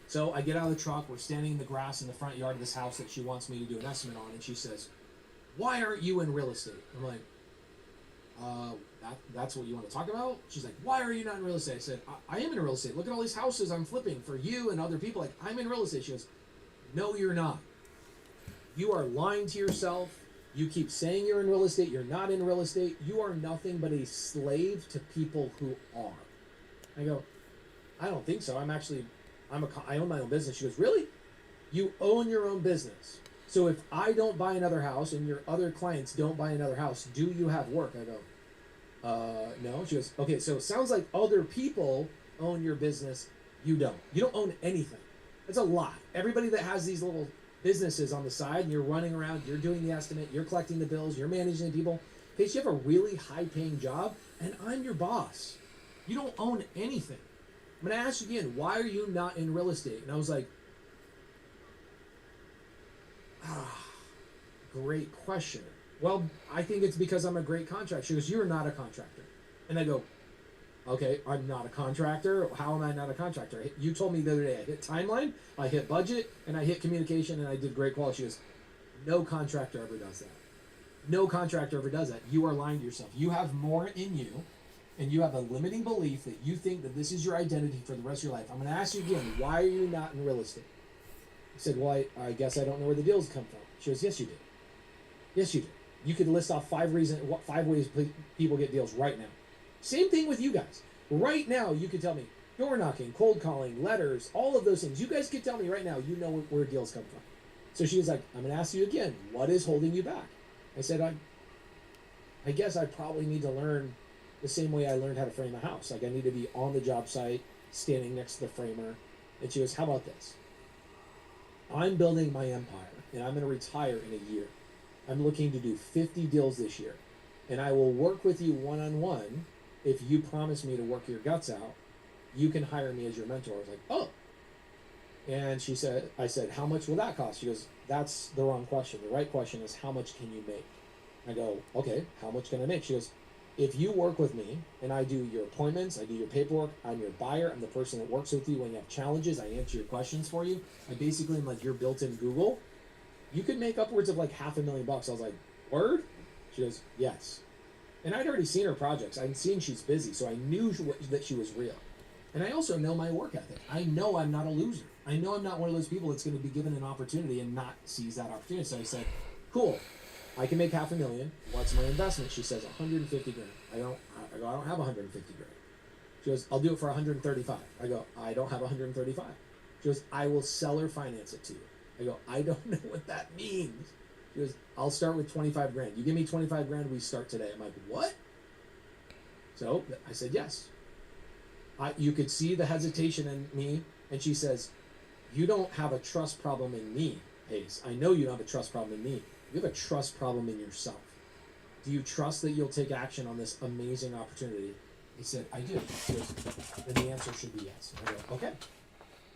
So I get out of the truck. We're standing in the grass in the front yard of this house that she wants me to do an estimate on. And she says, why aren't you in real estate? I'm like, that's what you want to talk about? She's like, why are you not in real estate? I said, I am in real estate. Look at all these houses I'm flipping for you and other people. Like, I'm in real estate. She goes, no, you're not. You are lying to yourself. You keep saying you're in real estate. You're not in real estate. You are nothing but a slave to people who are. I go, I don't think so. I own my own business. She goes, really? You own your own business. So if I don't buy another house and your other clients don't buy another house, do you have work? I go, no. She goes, okay, so it sounds like other people own your business. You don't. You don't own anything. That's a lie. Everybody that has these little businesses on the side and you're running around, you're doing the estimate, you're collecting the bills, you're managing the people. Pace, you have a really high-paying job, and I'm your boss. You don't own anything. I'm going to ask you again, why are you not in real estate? And I was like, great question. Well, I think it's because I'm a great contractor. She goes, you're not a contractor. And I go, okay, I'm not a contractor. How am I not a contractor? You told me the other day I hit timeline, I hit budget, and I hit communication, and I did great quality. She goes, no contractor ever does that. No contractor ever does that. You are lying to yourself. You have more in you, and you have a limiting belief that you think that this is your identity for the rest of your life. I'm going to ask you again, why are you not in real estate? I said, well, I guess I don't know where the deals come from. She goes, yes, you do. Yes, you do. You could list off 5 ways people get deals right now. Same thing with you guys. Right now, you could tell me door knocking, cold calling, letters, all of those things. You guys could tell me right now, you know where deals come from. So she was like, I'm going to ask you again, what is holding you back? I said, I guess I probably need to learn the same way I learned how to frame a house. Like, I need to be on the job site, standing next to the framer. And she goes, how about this? I'm building my empire, and I'm going to retire in a year. I'm looking to do 50 deals this year, and I will work with you one-on-one. If you promise me to work your guts out, you can hire me as your mentor. I was like, oh. And I said, how much will that cost? She goes, that's the wrong question. The right question is, how much can you make? I go, okay, how much can I make? She goes, if you work with me and I do your appointments, I do your paperwork, I'm your buyer, I'm the person that works with you when you have challenges, I answer your questions for you. I basically am like your built-in Google. You could make upwards of like $500,000. I was like, word? She goes, yes. And I'd already seen her projects. I'd seen she's busy, so I knew that she was real. And I also know my work ethic. I know I'm not a loser. I know I'm not one of those people that's going to be given an opportunity and not seize that opportunity. So I said, cool, I can make $500,000. What's my investment? She says, 150 grand. I go, I don't have 150 grand. She goes, I'll do it for 135. I go, I don't have 135. She goes, I will seller finance it to you. I go, I don't know what that means. She goes, I'll start with 25 grand. You give me 25 grand, we start today. I'm like, what? So I said, yes. You could see the hesitation in me. And she says, you don't have a trust problem in me. Pace, I know you don't have a trust problem in me. You have a trust problem in yourself. Do you trust that you'll take action on this amazing opportunity? He said, I do. He goes, then the answer should be yes. And I go, okay.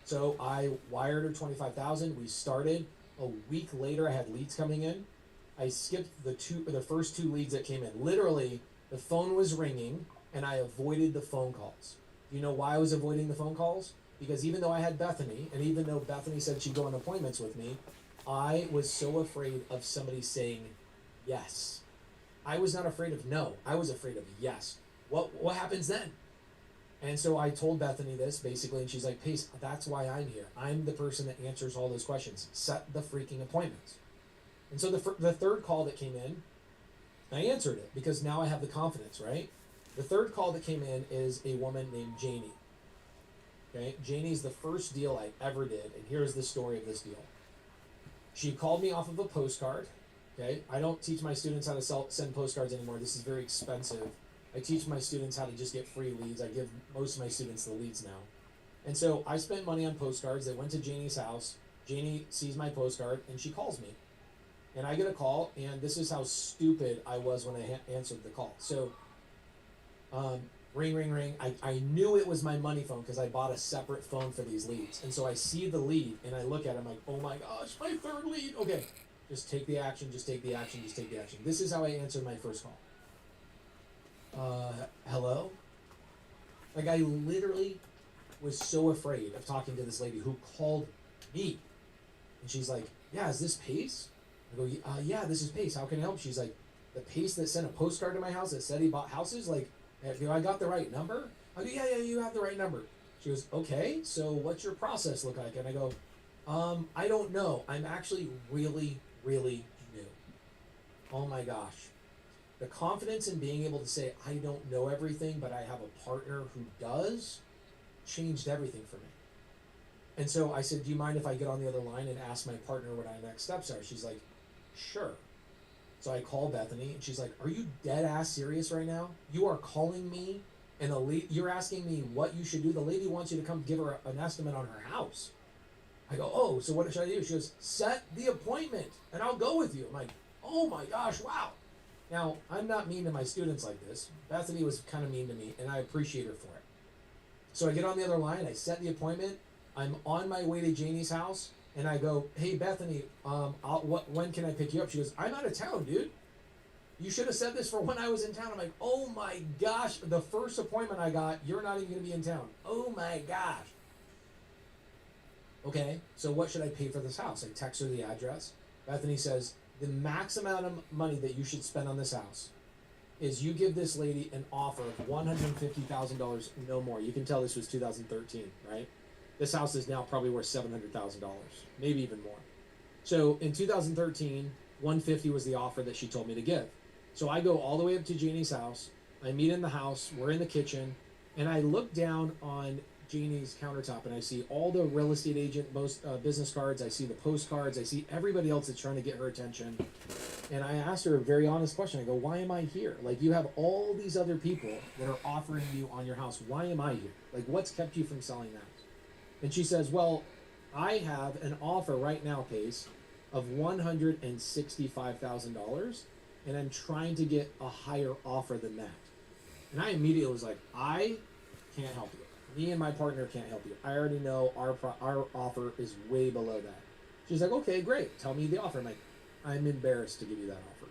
So I wired her $25,000. We started. A week later, I had leads coming in. I skipped the first 2 leads that came in. Literally, the phone was ringing, and I avoided the phone calls. Do you know why I was avoiding the phone calls? Because even though I had Bethany, and even though Bethany said she'd go on appointments with me, I was so afraid of somebody saying yes. I was not afraid of no. I was afraid of yes. What happens then? And so I told Bethany this basically, and she's like, Pace, that's why I'm here. I'm the person that answers all those questions. Set the freaking appointments. And so the third call that came in, I answered it because now I have the confidence, right? The third call that came in is a woman named Janie. Okay, Janie's the first deal I ever did, and here's the story of this deal. She called me off of a postcard. Okay, I don't teach my students how to send postcards anymore. This is very expensive. I teach my students how to just get free leads. I give most of my students the leads now. And so I spent money on postcards. They went to Janie's house. Janie sees my postcard, and she calls me. And I get a call, and this is how stupid I was when I answered the call. So, ring, ring, ring. I knew it was my money phone because I bought a separate phone for these leads. And so I see the lead, and I look at it, I'm like, oh my gosh, my third lead. Okay, just take the action, just take the action, just take the action. This is how I answered my first call. Hello? Like, I literally was so afraid of talking to this lady who called me. And she's like, yeah, is this Pace? I go, yeah, this is Pace. How can I help? She's like, the Pace that sent a postcard to my house that said he bought houses? Like, do I got the right number? I go, yeah, you have the right number. She goes, okay, so what's your process look like? And I go, I don't know. I'm actually really, really new. Oh my gosh. The confidence in being able to say, I don't know everything, but I have a partner who does, changed everything for me. And so I said, do you mind if I get on the other line and ask my partner what our next steps are? She's like, sure. So I call Bethany, and she's like, are you dead ass serious right now? You are calling me, and you're asking me what you should do. The lady wants you to come give her an estimate on her house. I go, oh, so what should I do? She goes, set the appointment, and I'll go with you. I'm like, oh my gosh, wow. Now, I'm not mean to my students like this. Bethany was kind of mean to me, and I appreciate her for it. So I get on the other line, I set the appointment, I'm on my way to Janie's house, and I go, hey, Bethany, when can I pick you up? She goes, I'm out of town, dude. You should have said this for when I was in town. I'm like, oh my gosh, the first appointment I got, you're not even going to be in town. Oh my gosh. Okay, so what should I pay for this house? I text her the address. Bethany says, the max amount of money that you should spend on this house is you give this lady an offer of $150,000, no more. You can tell this was 2013, right? This house is now probably worth $700,000, maybe even more. So in 2013, 150 was the offer that she told me to give. So I go all the way up to Janie's house. I meet in the house. We're in the kitchen, and I look down on Janie's countertop, and I see all the real estate agent business cards. I see the postcards. I see everybody else that's trying to get her attention. And I asked her a very honest question. I go, why am I here? Like, you have all these other people that are offering you on your house. Why am I here? Like, what's kept you from selling that? And she says, well, I have an offer right now, Pace, of $165,000, and I'm trying to get a higher offer than that. And I immediately was like, I can't help you. Me and my partner can't help you. I already know our offer is way below that. She's like, okay, great. Tell me the offer. I'm like, I'm embarrassed to give you that offer.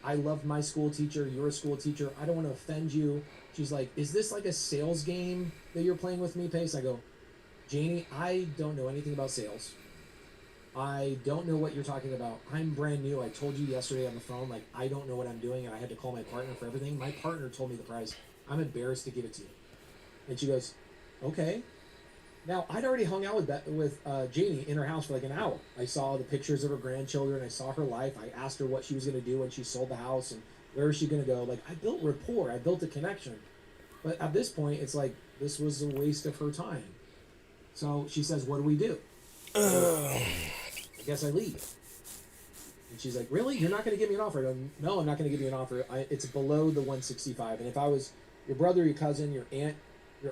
I loved my school teacher. You're a school teacher. I don't want to offend you. She's like, is this like a sales game that you're playing with me, Pace? I go, Janie, I don't know anything about sales. I don't know what you're talking about. I'm brand new. I told you yesterday on the phone, like, I don't know what I'm doing, and I had to call my partner for everything. My partner told me the price. I'm embarrassed to give it to you. And she goes, okay. Now, I'd already hung out with Janie in her house for like an hour. I saw the pictures of her grandchildren. I saw her life. I asked her what she was going to do when she sold the house and where is she going to go. Like, I built rapport. I built a connection. But at this point, it's like, this was a waste of her time. So she says, what do we do? I guess I leave. And she's like, really? You're not going to give me an offer? I go, no, I'm not going to give you an offer. It's below the 165. And if I was your brother, your cousin, your aunt,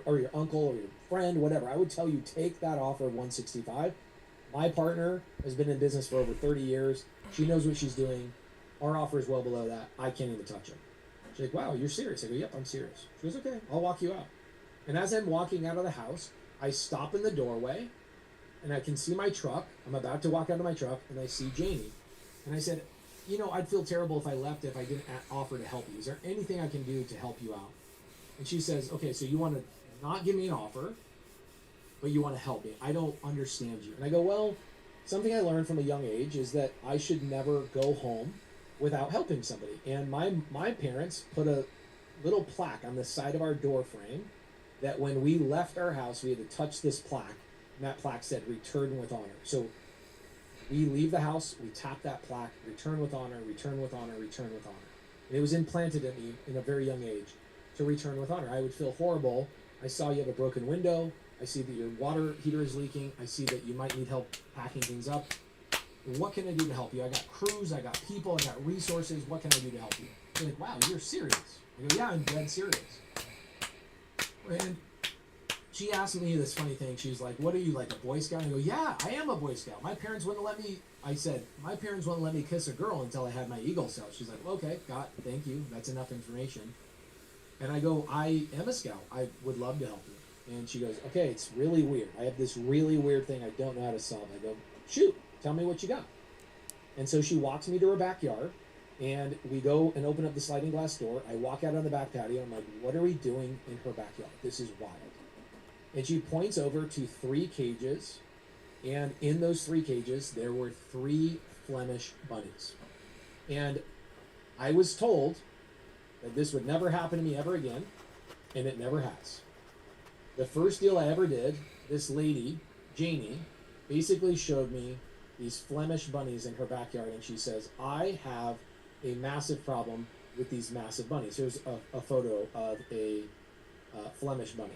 or your uncle, or your friend, whatever, I would tell you, take that offer of 165. My partner has been in business for over 30 years. She knows what she's doing. Our offer is well below that. I can't even touch it. She's like, wow, you're serious? I go, yep, I'm serious. She goes, okay, I'll walk you out. And as I'm walking out of the house, I stop in the doorway, and I can see my truck. I'm about to walk out of my truck, and I see Janie. And I said, you know, I'd feel terrible if I left if I didn't offer to help you. Is there anything I can do to help you out? And she says, okay, so you want to not give me an offer, but you want to help me. I don't understand you. And I go, well, something I learned from a young age is that I should never go home without helping somebody. And my parents put a little plaque on the side of our door frame that when we left our house, we had to touch this plaque, and that plaque said, return with honor. So we leave the house, we tap that plaque, return with honor, return with honor, return with honor. And it was implanted in me in a very young age to return with honor. I would feel horrible. I saw you have a broken window. I see that your water heater is leaking. I see that you might need help packing things up. What can I do to help you? I got crews, I got people, I got resources. What can I do to help you? They're like, wow, you're serious. I go, yeah, I'm dead serious. And she asked me this funny thing. She's like, what are you, like a Boy Scout? I go, yeah, I am a Boy Scout. My parents wouldn't let me, I said, my parents wouldn't let me kiss a girl until I had my Eagle Scout. She's like, okay, thank you. That's enough information. And I go, I am a Scout. I would love to help you. And she goes, okay, it's really weird. I have this really weird thing I don't know how to solve. I go, shoot, tell me what you got. And so she walks me to her backyard, and we go and open up the sliding glass door. I walk out on the back patio. I'm like, what are we doing in her backyard? This is wild. And she points over to 3 cages, and in those 3 cages, there were 3 Flemish bunnies. And I was told that this would never happen to me ever again, and it never has. The first deal I ever did, this lady, Janie, basically showed me these Flemish bunnies in her backyard, and she says, I have a massive problem with these massive bunnies. Here's a photo of a Flemish bunny.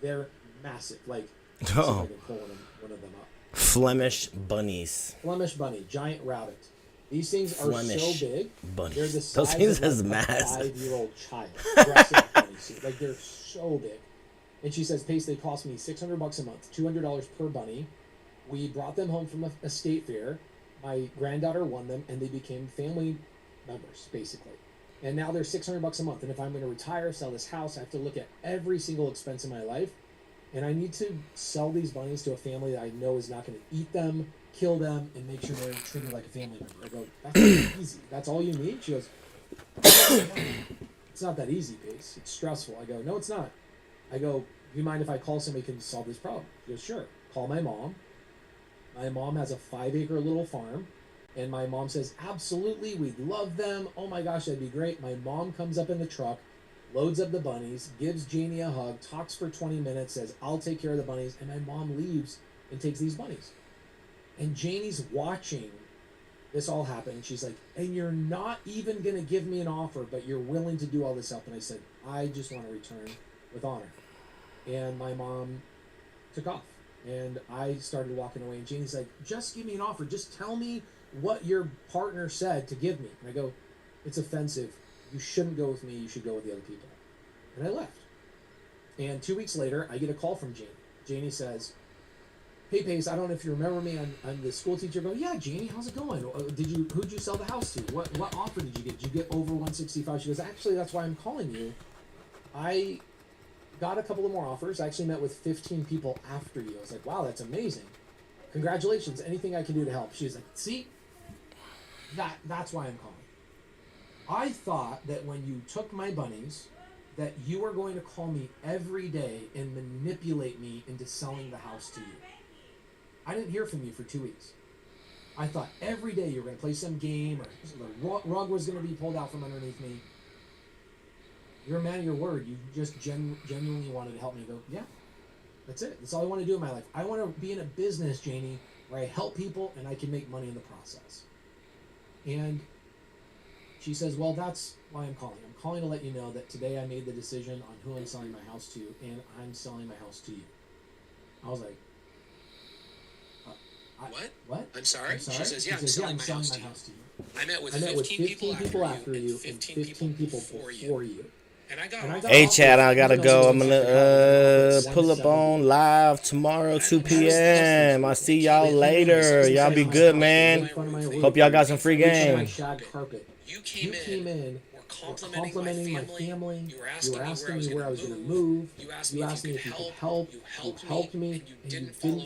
They're massive. Like, let's see if I can pull one of them up.
Flemish bunnies.
Flemish bunny, giant rabbit. These things are
Flemish
so big.
bunnies.
They're the
Those
size
things
of
is
like a
massive.
5-year-old child. Aggressive bunnies. Like, they're so big. And she says, Pace, they cost me $600 a month, $200 per bunny. We brought them home from a state fair. My granddaughter won them, and they became family members, basically. And now they're $600 a month. And if I'm going to retire, sell this house, I have to look at every single expense in my life. And I need to sell these bunnies to a family that I know is not going to eat them, kill them, and make sure they're treated like a family member. I go, that's easy. That's all you need? She goes, it's not that easy, Pace. It's stressful. I go, no, it's not. I go, do you mind if I call somebody who can solve this problem? She goes, sure. Call my mom. My mom has a 5-acre little farm. And my mom says, absolutely, we'd love them. Oh my gosh, that'd be great. My mom comes up in the truck, loads up the bunnies, gives Janie a hug, talks for 20 minutes, says, I'll take care of the bunnies. And my mom leaves and takes these bunnies. And Janie's watching this all happen. She's like, and you're not even going to give me an offer, but you're willing to do all this help. And I said, I just want to return with honor. And my mom took off. And I started walking away. And Janie's like, just give me an offer. Just tell me what your partner said to give me. And I go, it's offensive. You shouldn't go with me. You should go with the other people. And I left. And 2 weeks later, I get a call from Janie. Janie says, hey, Pace, I don't know if you remember me. I'm the school teacher. I go, yeah, Janie, how's it going? Who'd you sell the house to? What offer did you get? Did you get over 165? She goes, actually, that's why I'm calling you. I got a couple of more offers. I actually met with 15 people after you. I was like, wow, that's amazing. Congratulations. Anything I can do to help? She's like, see, that's why I'm calling. I thought that when you took my bunnies, that you were going to call me every day and manipulate me into selling the house to you. I didn't hear from you for 2 weeks. I thought every day you were going to play some game or the rug was going to be pulled out from underneath me. You're a man of your word. You just genuinely wanted to help me. I go, yeah, that's it. That's all I want to do in my life. I want to be in a business, Janie, where I help people and I can make money in the process. And she says, well, that's why I'm calling. I'm calling to let you know that today I made the decision on who I'm selling my house to, and I'm selling my house to you. I was like, what?
I'm sorry? She says, yeah,
I'm selling my house to you.
I met with
15
15
people after you and
15
15 people before you.
Hey, Chad, I gotta go. I'm gonna pull up on live tomorrow, 2 p.m. I'll see y'all later. Y'all be good, man. Hope y'all got some free game.
You came in, were complimenting my family. You were asking me where I was going to move. You asked me if you could help. You helped me, and you didn't follow